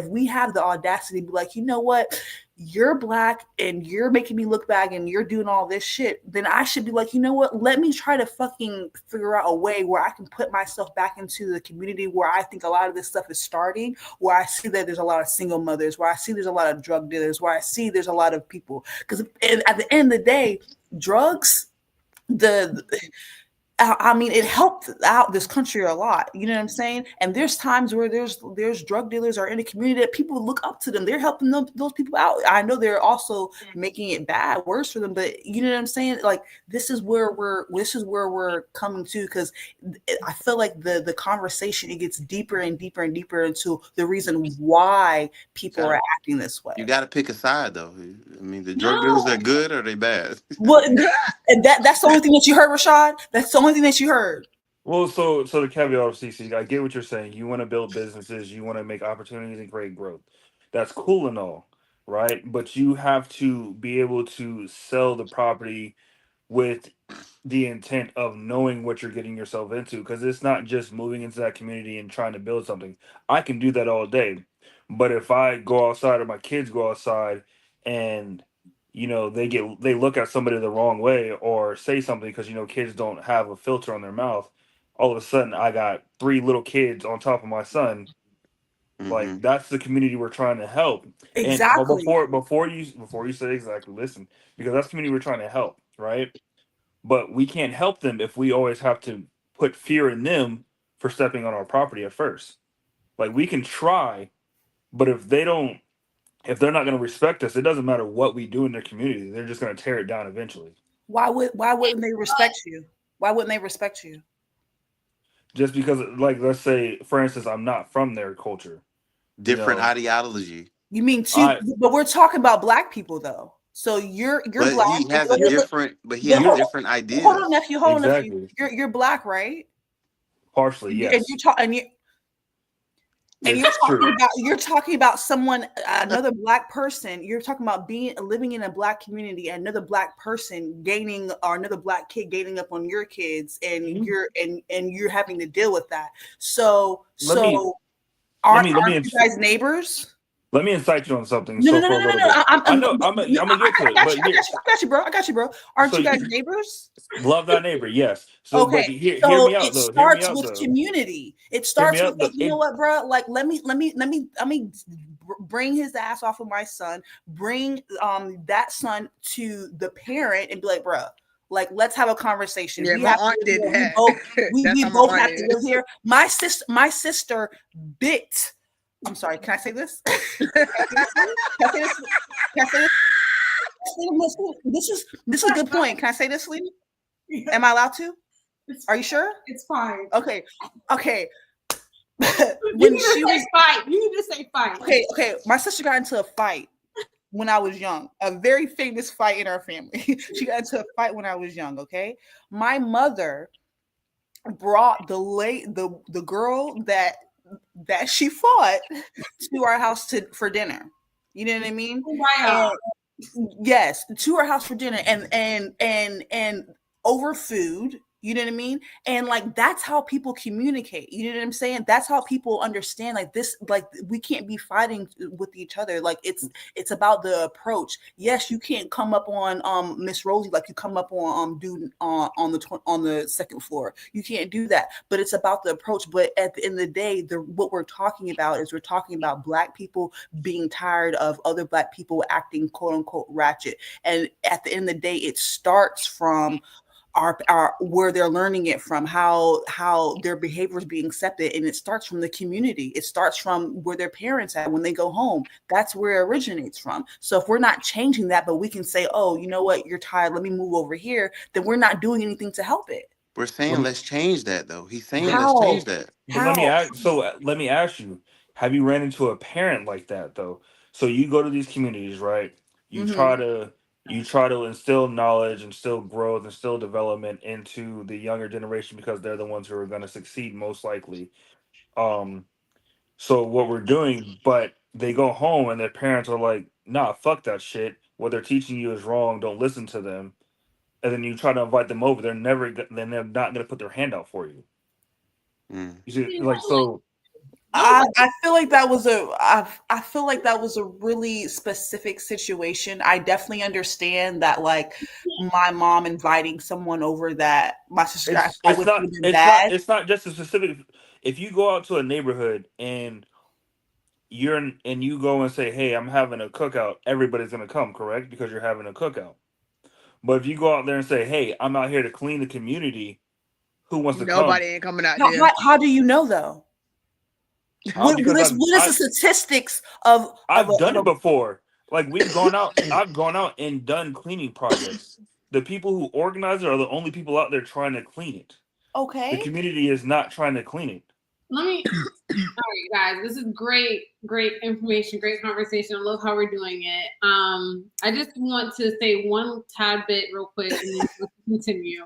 the audacity to be like, you know what, you're Black and you're making me look bad and you're doing all this shit, then I should be like, you know what, let me try to fucking figure out a way where I can put myself back into the community where I think a lot of this stuff is starting, where I see that there's a lot of single mothers, where I see there's a lot of drug dealers, where I see there's a lot of people. Because at the end of the day, drugs, I mean, it helped out this country a lot. You know what I'm saying? And there's times where there's drug dealers are in the community that people look up to them. They're helping those people out. I know they're also making it worse for them, but you know what I'm saying? Like, this is where we're coming to, because I feel like the conversation, it gets deeper and deeper and deeper into the reason why people are acting this way. You got to pick a side, though. I mean, the drug dealers are good or are they bad? Well, and that's the only thing that you heard, Rashad. That's the only thing that you heard. Well, so the caveat of CC, I get what you're saying. You want to build businesses, you want to make opportunities and create growth. That's cool and all, right? But you have to be able to sell the property with the intent of knowing what you're getting yourself into, because it's not just moving into that community and trying to build something. I can do that all day, but if I go outside or my kids go outside and they look at somebody the wrong way or say something, because kids don't have a filter on their mouth, all of a sudden I got 3 little kids on top of my son. Like, that's the community we're trying to help. Exactly. And before you say exactly, listen, because that's the community we're trying to help, right? But we can't help them if we always have to put fear in them for stepping on our property at first. Like, we can try, but if they're not going to respect us, it doesn't matter what we do in their community. They're just going to tear it down eventually. Why wouldn't they respect you? Why wouldn't they respect you? Just because, like, let's say, for instance, I'm not from their culture. Different ideology. You mean but we're talking about Black people, though. So you're but Black. He has different ideas. Hold on, nephew. Exactly. You're Black, right? Partially, yes. And you're talking about someone, another Black person. You're talking about living in a Black community, and another Black person or another Black kid gaining up on your kids, and you're having to deal with that. Aren't you guys neighbors? Let me incite you on something. No. I'm gonna get to it. I got you, bro. Aren't you guys neighbors? Love that neighbor, yes. So, okay. Hear me out, it starts with community. It starts with, you know what, bro? Like, let me bring his ass off of my son. Bring that son to the parent and be like, bro, like, let's have a conversation. Yeah, my aunt did that. We both have to live here. My sister bit. I'm sorry. Can I say this? Can I say this? This is a good point. Can I say this, Lee? Am I allowed to? Are you sure? It's fine. Okay. You need to say fight. Okay. My sister got into a fight when I was young. A very famous fight in our family. She got into a fight when I was young. Okay. My mother brought the girl that she fought to our house for dinner. You know what I mean? Wow. Yes, to our house for dinner and over food. You know what I mean? And like, that's how people communicate. You know what I'm saying? That's how people understand, like, this, like, we can't be fighting with each other. Like, it's about the approach. Yes, you can't come up on Miss Rosie like you come up on dude on the second floor. You can't do that. But it's about the approach. But at the end of the day, what we're talking about is Black people being tired of other Black people acting quote unquote ratchet. And at the end of the day, it starts from our where they're learning it from, how their behavior is being accepted, and it starts from the community. It starts from where their parents at when they go home. That's where it originates from. So if we're not changing that, but we can say, oh, you know what, you're tired, let me move over here, then we're not doing anything to help it. We're saying let's change that, though. He's saying let's change that. Let me ask you, have you ran into a parent like that, though? So you go to these communities, right? You try to instill knowledge, instill growth, instill development into the younger generation because they're the ones who are going to succeed most likely. So what we're doing, but they go home and their parents are like, nah, fuck that shit. What they're teaching you is wrong. Don't listen to them. And then you try to invite them over. They're not going to put their hand out for you. You see, like, so. I feel like that was I feel like that was a really specific situation. I definitely understand that, like, my mom inviting someone over that my sister it's not just a specific. If you go out to a neighborhood and you go and say, hey, I'm having a cookout, everybody's gonna come, correct? Because you're having a cookout. But if you go out there and say, hey, I'm out here to clean the community, who wants to come? Nobody ain't coming out there. How do you know though? What is the statistics of? I've done it before. Like, we've gone out. I've gone out and done cleaning projects. The people who organize it are the only people out there trying to clean it. Okay. The community is not trying to clean it. All right, guys, this is great information, great conversation. I love how we're doing it. I just want to say one tad bit real quick and then we'll continue.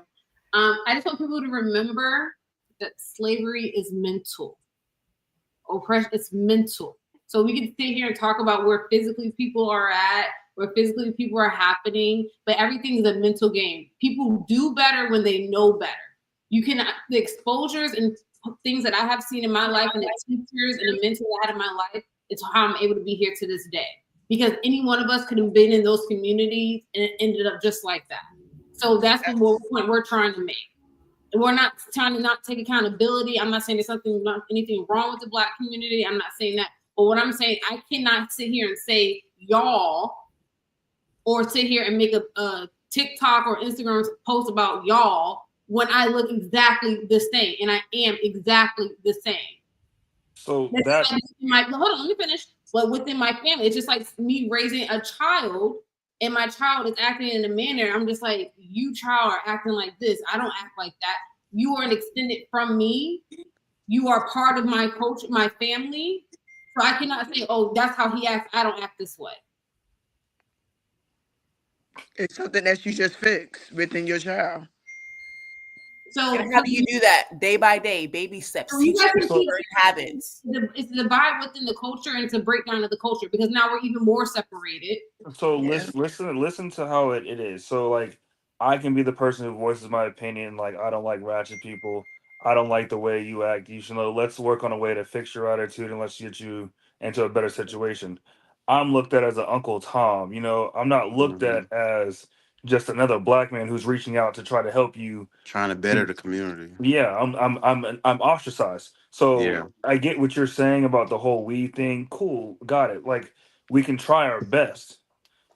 I just want people to remember that slavery is mental. Oppression, it's mental. So we can sit here and talk about where physically people are at, where physically people are happening, but everything is a mental game. People do better when they know better. You can, the exposures and things that I have seen in my life and the teachers and the mentors I had in my life, it's how I'm able to be here to this day. Because any one of us could have been in those communities and it ended up just like that. So that's the point we're trying to make. We're not trying to not take accountability. I'm not saying there's anything wrong with the Black community. I'm not saying that. But what I'm saying, I cannot sit here and say y'all or sit here and make a TikTok or Instagram post about y'all when I look exactly the same and I am exactly the same. So hold on, let me finish. But within my family, it's just like me raising a child and my child is acting in a manner, I'm just like, you child are acting like this. I don't act like that. You are an extended from me. You are part of my culture, my family. So I cannot say, oh, that's how he acts. I don't act this way. It's something that you just fix within your child. So how do you do that? Day by day, baby steps, habits. It's the divide within the culture and it's a breakdown of the culture because now we're even more separated. So listen to how it is. So, like, I can be the person who voices my opinion. Like, I don't like ratchet people. I don't like the way you act. You should know. Let's work on a way to fix your attitude and let's get you into a better situation. I'm looked at as an Uncle Tom. You know, I'm not looked at as just another Black man who's reaching out to try to help you, trying to better the community. Yeah, I'm ostracized. So I get what you're saying about the whole weed thing. Cool, got it. Like, we can try our best,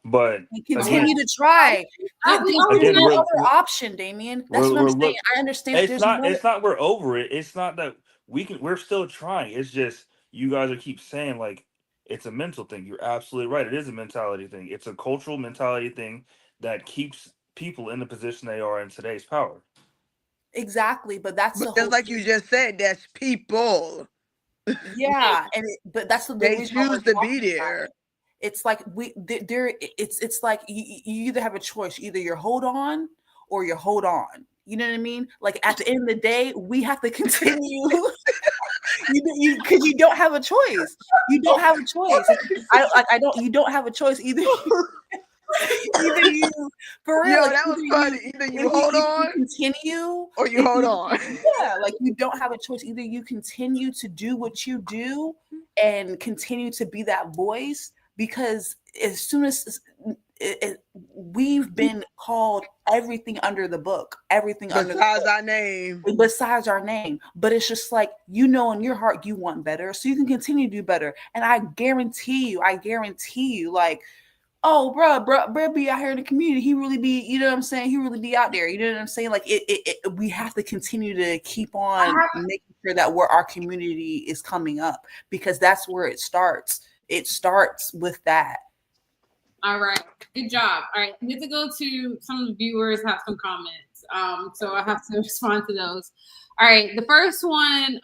but we continue to try. There's no other option, Damien. That's what I'm saying. I understand. It's not we're over it. It's not that we're still trying. It's just you guys are keep saying like it's a mental thing. You're absolutely right. It is a mentality thing. It's a cultural mentality thing that keeps people in the position they are in today's power. Exactly, but that's like you just said, that's people. Yeah, but that's what they choose to be there. It's like it's like you either have a choice. Either you hold on or you hold on. You know what I mean? Like, at the end of the day, we have to continue. Because you don't have a choice. You don't have a choice. You don't have a choice either. Either you, for real. Yo, that was funny. Either you hold on, continue, or you hold on. Yeah, like, you don't have a choice. Either you continue to do what you do and continue to be that voice, because as soon as we've been called everything under the book, besides our name. Besides our name. But it's just like, you know, in your heart you want better, so you can continue to do better. And I guarantee you, like, oh, bro be out here in the community. He really be, you know what I'm saying? He really be out there. You know what I'm saying? Like, we have to continue to keep on making sure that where our community is coming up, because that's where it starts. It starts with that. All right. Good job. All right. We have to go to some of the viewers have some comments. So I have to respond to those. All right. The first one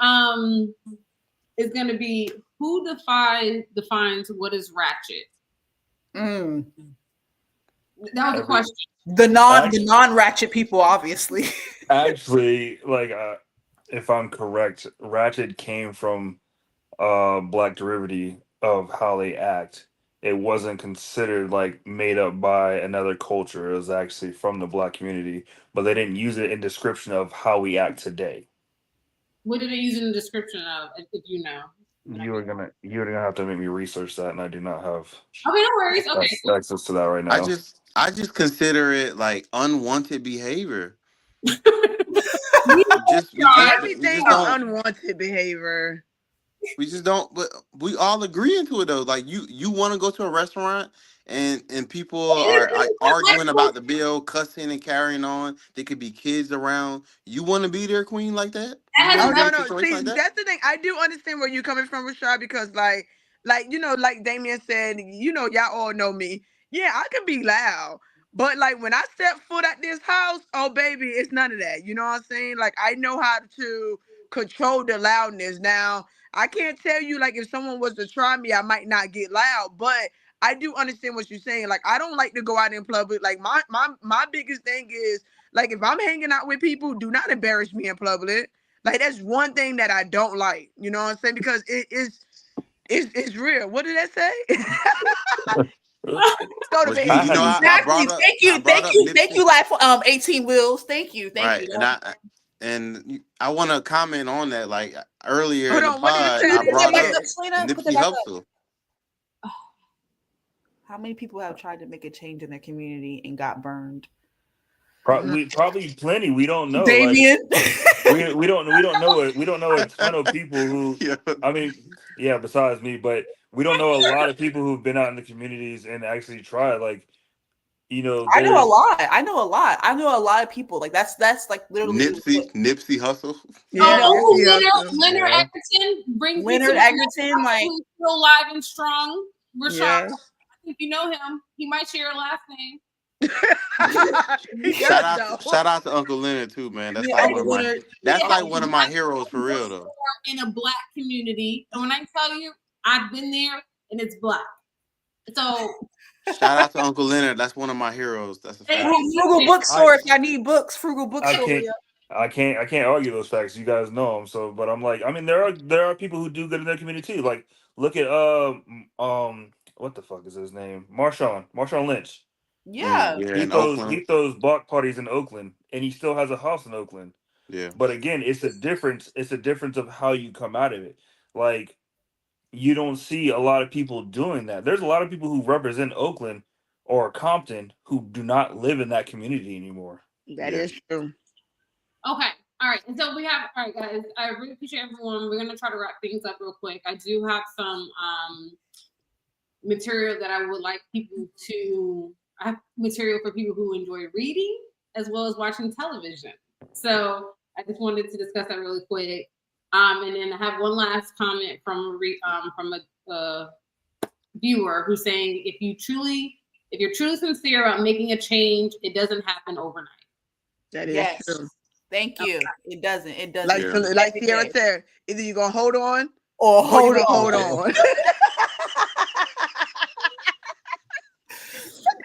is going to be, who defines what is ratchet? That was a question. The non-ratchet people, obviously. Actually, like, if I'm correct, ratchet came from black derivative of how they act. It wasn't considered like made up by another culture. It was actually from the black community, but they didn't use it in description of how we act today. What did they use in the description of, if you know? You're gonna have to make me research that, and I do not have Okay, no worries. Okay. access to that right now. I just consider it like unwanted behavior. Everything is unwanted behavior. We just don't, but we all agree into it though. Like you want to go to a restaurant and people are like arguing about the bill, cussing and carrying on. There could be kids around. You want to be there, queen, like that? Oh no. See, that's the thing. I do understand where you're coming from, Rashad, because like you know, like Damien said, you know, y'all all know me. Yeah, I can be loud. But like when I step foot at this house, oh baby, it's none of that. You know what I'm saying? Like I know how to control the loudness. Now, I can't tell you like if someone was to try me, I might not get loud, but I do understand what you're saying. Like I don't like to go out in public. Like my biggest thing is like if I'm hanging out with people, do not embarrass me in public. Like that's one thing that I don't like. You know what I'm saying? Because it's real. What did that say? Go to bed. Exactly. Thank you, like 18 Wheels. Thank you. And I want to comment on that. Like earlier in the pod, I brought up Nipsey Hussle. How many people have tried to make a change in their community and got burned? Probably plenty. We don't know. Damien. Like, we don't know it. We don't know a ton of people who. I mean, yeah. Besides me, but we don't know a lot of people who've been out in the communities and actually tried. Like, you know, I know a lot. I know a lot of people. Like that's like literally Nipsey Hussle. Leonard Egerton brings Leonard Egerton, like still alive and strong. Rashad, yes. I think you know him. He might share your last name. Shout out to Uncle Leonard too, man. That's like one of my heroes for real though. In a black community, and when I tell you, I've been there, and it's black. So shout out to Uncle Leonard. That's one of my heroes. That's a fact. Frugal bookstore. If I need books, Frugal bookstore. I can't argue those facts. You guys know them. So, but I'm like, I mean, there are people who do good in their community too. Like, look at what the fuck is his name? Marshawn Lynch. Yeah. He throws block parties in Oakland, and he still has a house in Oakland. Yeah. But again, it's a difference. It's a difference of how you come out of it. Like, you don't see a lot of people doing that. There's a lot of people who represent Oakland or Compton who do not live in that community anymore. That is true. Okay. All right. And so we have, all right, guys, I really appreciate everyone. We're going to try to wrap things up real quick. I do have some material that I would like people to, I have material for people who enjoy reading as well as watching television. So I just wanted to discuss that really quick. And then I have one last comment from a viewer who's saying, if you're truly sincere about making a change, it doesn't happen overnight. That is true. Thank you. It doesn't. Like Sierra said, either you're gonna hold on or hold on.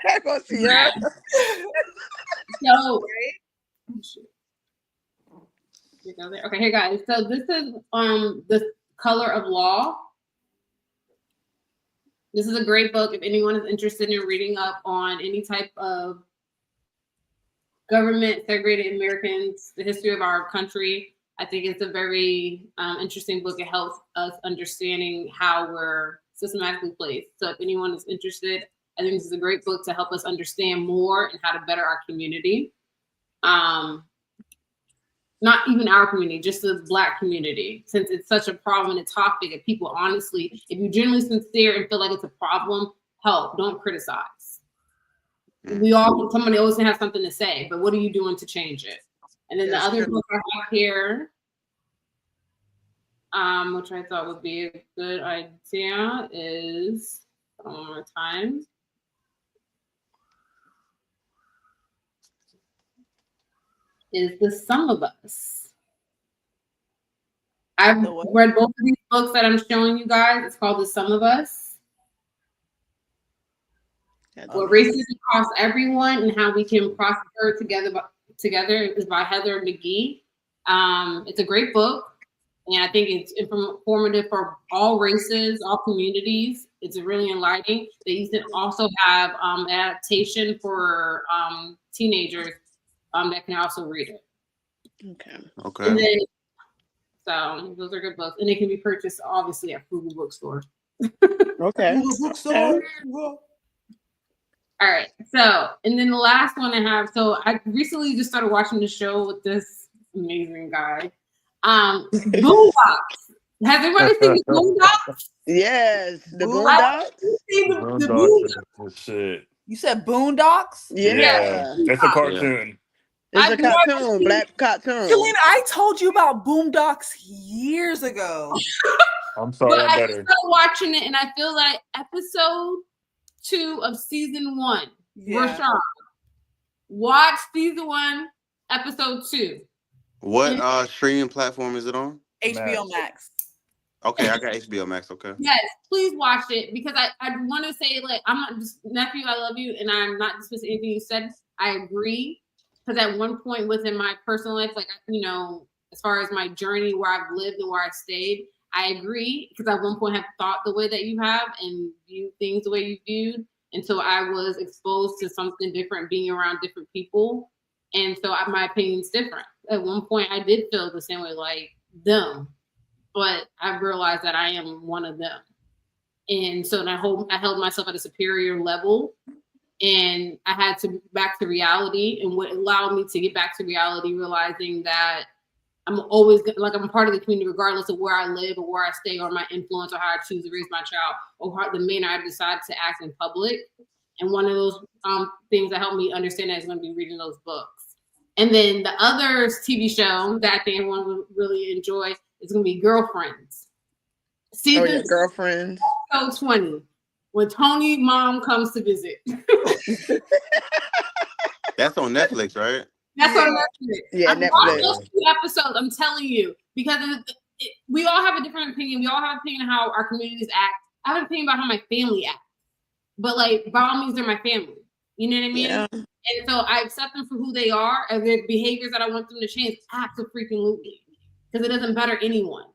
There goes Sierra. So, okay, here guys. So this is The Color of Law. This is a great book if anyone is interested in reading up on any type of government segregated Americans, the history of our country. I think it's a very interesting book. It helps us understanding how we're systematically placed. So if anyone is interested, I think this is a great book to help us understand more and how to better our community. Not even our community, just the Black community, since it's such a problem and a topic that people honestly, if you're genuinely sincere and feel like it's a problem, help, don't criticize. Somebody always have something to say, but what are you doing to change it? And then the other book I have here, which I thought would be a good idea, is one more time. Is The Sum of Us. I've read both of these books that I'm showing you guys. It's called The Sum of Us. What racism costs everyone and how we can prosper together is by Heather McGhee. It's a great book. And I think it's informative for all races, all communities. It's really enlightening. They used to also have adaptation for teenagers that can also read it. Okay. And then, so those are good books, and they can be purchased obviously at Frugal Bookstore. Okay. Bookstore. All right. So, and then the last one I have. So I recently just started watching the show with this amazing guy. Boondocks. Has everybody seen the Boondocks? Yes, the Boondocks? Boondocks. The Boondocks. Shit. You said Boondocks? Yeah. It's a cartoon. It's a cartoon, black cartoon. Selena, I told you about Boondocks years ago. I'm sorry, But I'm I better. started watching it, and I feel like episode 2 of season 1. Rashawn, watch season 1, episode 2. What streaming platform is it on? HBO Max. Okay, I got HBO Max. Okay. Yes, please watch it, because I want to say, like, I'm not just nephew, I love you, and I'm not dismissing anything you said. I agree, because at one point within my personal life, like, you know, as far as my journey where I've lived and where I stayed, I agree, because at one point I have thought the way that you have and viewed things the way you viewed. And so I was exposed to something different, being around different people. And so my opinion's different. At one point I did feel the same way, like them, but I realized that I am one of them. And so I held myself at a superior level, and I had to back to reality. And what allowed me to get back to reality, realizing that I'm always, like, I'm a part of the community regardless of where I live or where I stay or my influence or how I choose to raise my child or how the manner I decide to act in public. And one of those things that helped me understand that is going to be reading those books. And then the other TV show that I think everyone would really enjoy is going to be Girlfriends. Season Girlfriends. Episode 20, when Tony mom comes to visit. That's on Netflix, right? That's on Netflix. Yeah, I've Netflix. watched those 2 episodes, I'm telling you, because we all have a different opinion. We all have an opinion of how our communities act. I have an opinion about how my family acts. But, like, by all means, they're my family. You know what I mean? Yeah. And so I accept them for who they are, and their behaviors that I want them to change, absolutely, because it doesn't better anyone.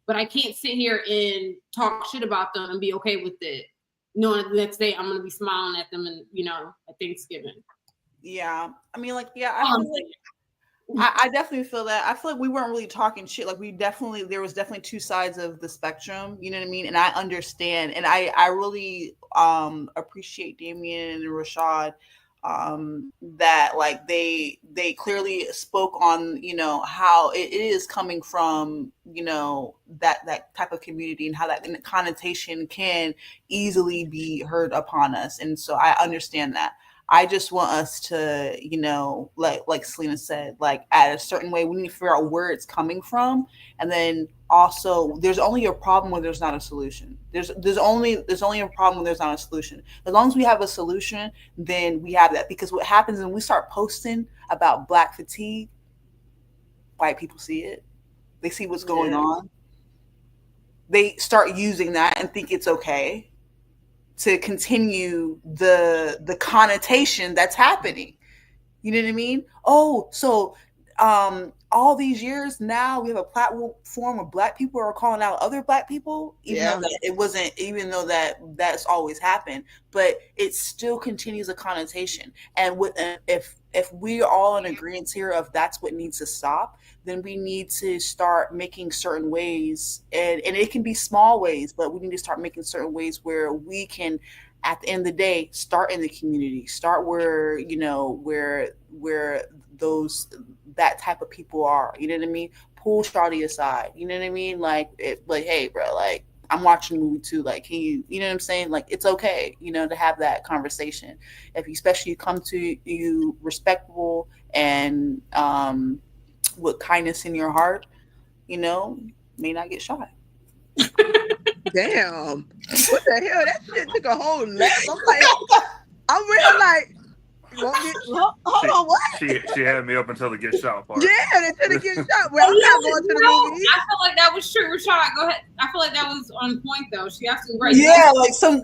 But I can't sit here and talk shit about them and be okay with it, knowing that the next day I'm going to be smiling at them and, you know, at Thanksgiving. Yeah. I mean, like, yeah, I definitely feel that. I feel like we weren't really talking shit. Like, there was definitely 2 sides of the spectrum, you know what I mean? And I understand. And I really appreciate Damien and Rashad, that, like, they clearly spoke on, you know, how it is coming from, you know, that type of community and how that connotation can easily be heard upon us. And so I understand that. I just want us to, you know, like Selena said, like, at a certain way, we need to figure out where it's coming from. And then also, there's only a problem when there's not a solution. There's only a problem when there's not a solution. As long as we have a solution, then we have that. Because what happens when we start posting about Black fatigue, white people see it. They see what's going on. They start using that and think it's okay to continue the connotation that's happening. You know what I mean? Oh, so all these years now we have a platform where Black people are calling out other Black people, even though that it wasn't, even though that's always happened, but it still continues a connotation. And if we're all in agreement here of that's what needs to stop, then we need to start making certain ways, and it can be small ways, but we need to start making certain ways where we can, at the end of the day, start in the community, start where, you know, where that type of people are, you know what I mean? Pull Shawty aside, you know what I mean? Like, hey, bro, like, I'm watching the movie too. Like, can you know what I'm saying? Like, it's okay, you know, to have that conversation. If you, especially, you come to you respectable and with kindness in your heart, you know, may not get shot. Damn. What the hell? That shit took a whole lap. I'm really like, Hold on, what? She had me up until the get shot part. Yeah, until they get shot. Well, I'm not going to the movie. I feel like that was true, Rashad. Go ahead. I feel like that was on point though. She absolutely right. Yeah, like some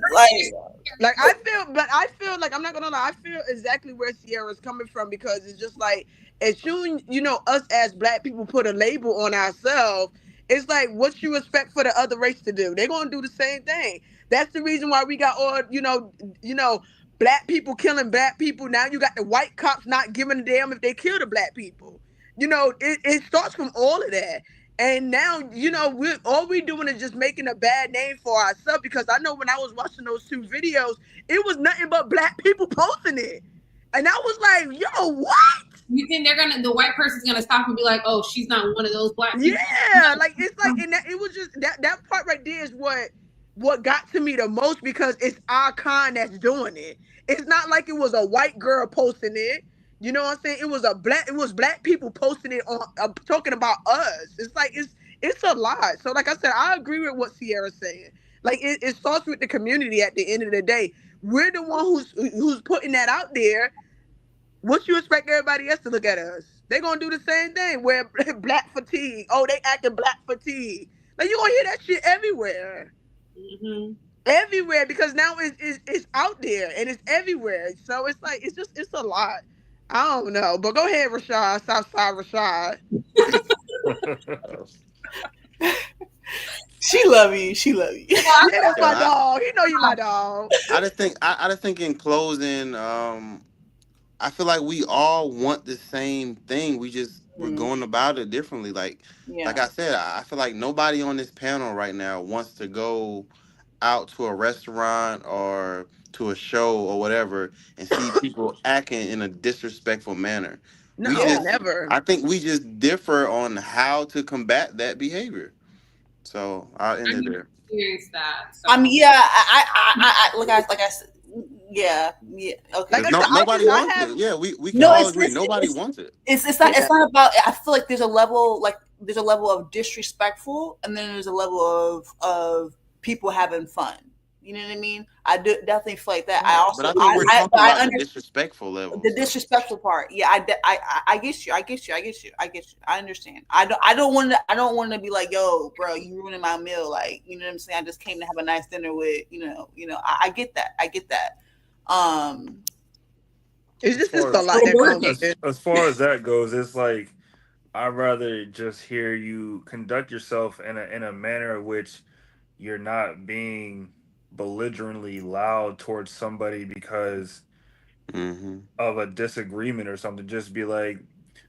Like I feel like I'm not gonna lie. I feel exactly where Sierra's coming from because it's just like as soon us as Black people put a label on ourselves, it's like what you expect for the other race to do. They're gonna do the same thing. That's the reason why we got all Black people killing Black people. Now you got the white cops not giving a damn if they kill the Black people. It starts from all of that. And now, all we doing is just making a bad name for ourselves because I know when I was watching those 2 videos, it was nothing but Black people posting it. And I was like, yo, what? You think the white person's gonna stop and be like, oh, she's not one of those Black people? Yeah, like it's like, and it was just that part right there is what got to me the most because it's our kind that's doing it. It's not like it was a white girl posting it. You know what I'm saying? It was Black people posting it on talking about us. It's like it's a lot. So like I said, I agree with what Sierra's saying. Like it starts with the community at the end of the day. We're the one who's putting that out there. What you expect everybody else to look at us? They're gonna do the same thing. Wear Black fatigue. Oh, they acting Black fatigue. Like you're gonna hear that shit everywhere. Mm-hmm. Everywhere because now it's out there and it's everywhere. So it's like it's a lot. I don't know, but go ahead, Rashad. Southside Rashad. She love you. Yeah, that's my dog. You know you my dog. I just think in closing, I feel like we all want the same thing. We're going about it differently. Like I said, I feel like nobody on this panel right now wants to go out to a restaurant or to a show or whatever and see people acting in a disrespectful manner. No, never. I think we just differ on how to combat that behavior. So I'll end it there. Experience that. So. I mean, yeah, I like I said, yeah, okay. Like nobody wants it. Yeah, we can all agree. Nobody wants it. It's not about. I feel like there's a level of disrespectful, and then there's a level of people having fun. You know what I mean? I do definitely feel like that. I also, but I think we're talking about the disrespectful level. The disrespectful part. Yeah, I get you. I understand. I don't want to be like, yo, bro, you ruining my meal. Like, you know what I'm saying? I just came to have a nice dinner with, I get that. It's just a lot that comes. As far as that goes, it's like I'd rather just hear you conduct yourself in a manner in which you're not being belligerently loud towards somebody because of a disagreement or something. Just be like,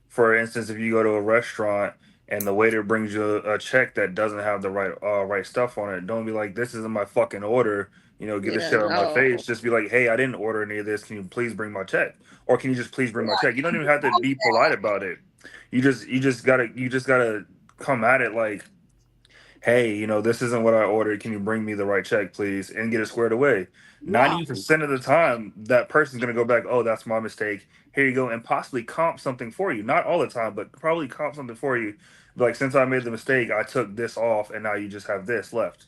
for instance, if you go to a restaurant and the waiter brings you a check that doesn't have the right stuff on it, don't be like, this isn't my fucking order. Get this shit out of my face. Just be like, hey, I didn't order any of this. Can you please bring my check? Or can you just please bring my check? You don't even have to be polite about it. You just gotta come at it like, hey, this isn't what I ordered. Can you bring me the right check, please? And get it squared away. 90% of the time, that person's going to go back, oh, that's my mistake. Here you go. And possibly comp something for you. Not all the time, but probably comp something for you. Like, since I made the mistake, I took this off, and now you just have this left.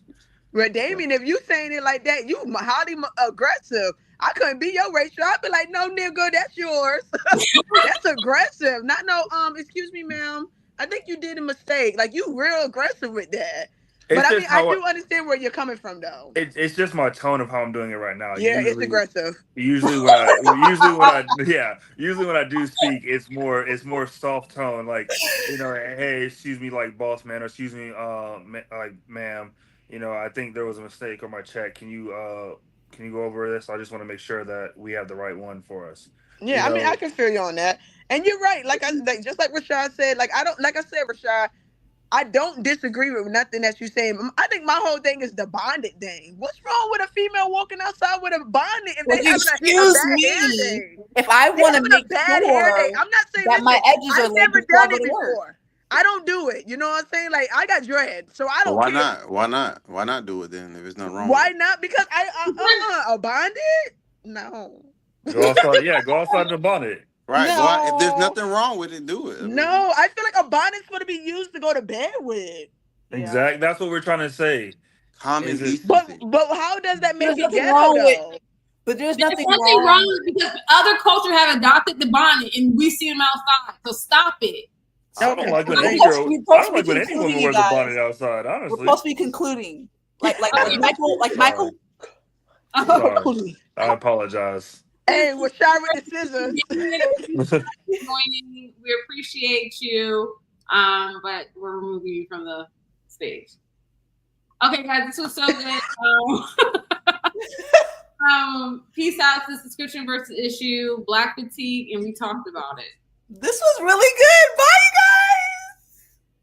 Well, Damien, if you saying it like that, you highly aggressive. I couldn't be your racial. I'd be like, no, nigga, that's yours. That's aggressive. Not no, excuse me, ma'am. I think you did a mistake. Like, you real aggressive with that. But I mean, I do understand where you're coming from, though. It's just my tone of how I'm doing it right now. Yeah, it's aggressive. Usually when I do speak, it's more soft tone, like, hey, excuse me, like, boss man, or excuse me, like, ma'am, I think there was a mistake on my check. Can you go over this? I just want to make sure that we have the right one for us. Yeah, I mean, I can feel you on that. And you're right. Just like Rashad said, Rashad, I don't disagree with nothing that you're saying. I think my whole thing is the bonded thing. What's wrong with a female walking outside with a bonded if they having a bad hair day? If I want to make bad hair day, I'm not saying that my edges are I've never done it before. I don't do it. You know what I'm saying? Like, I got dreads, so I don't care. Why not do it then if it's not wrong? Why not? Because a bonded? No. Go outside the bonnet. Right. No. If there's nothing wrong with it, do it. No, I feel like a bonnet's going to be used to go to bed with. Exactly. That's what we're trying to say. Common decency. But how does that make it ghetto, though? But there's There's nothing wrong because other cultures have adopted the bonnet and we see them outside. So stop it. I don't like when We're any supposed girl. to be- I don't like when any concluding, woman you wears a guys. bonnet outside. We're Honestly, supposed to be concluding. Like Michael. Sorry. I apologize. Hey, we're shy with the scissors. We appreciate you, but we're removing you from the stage. Okay, guys, this was so good. Peace out. This is Subscription versus Issue, Black Fatigue, and we talked about it. This was really good. Bye.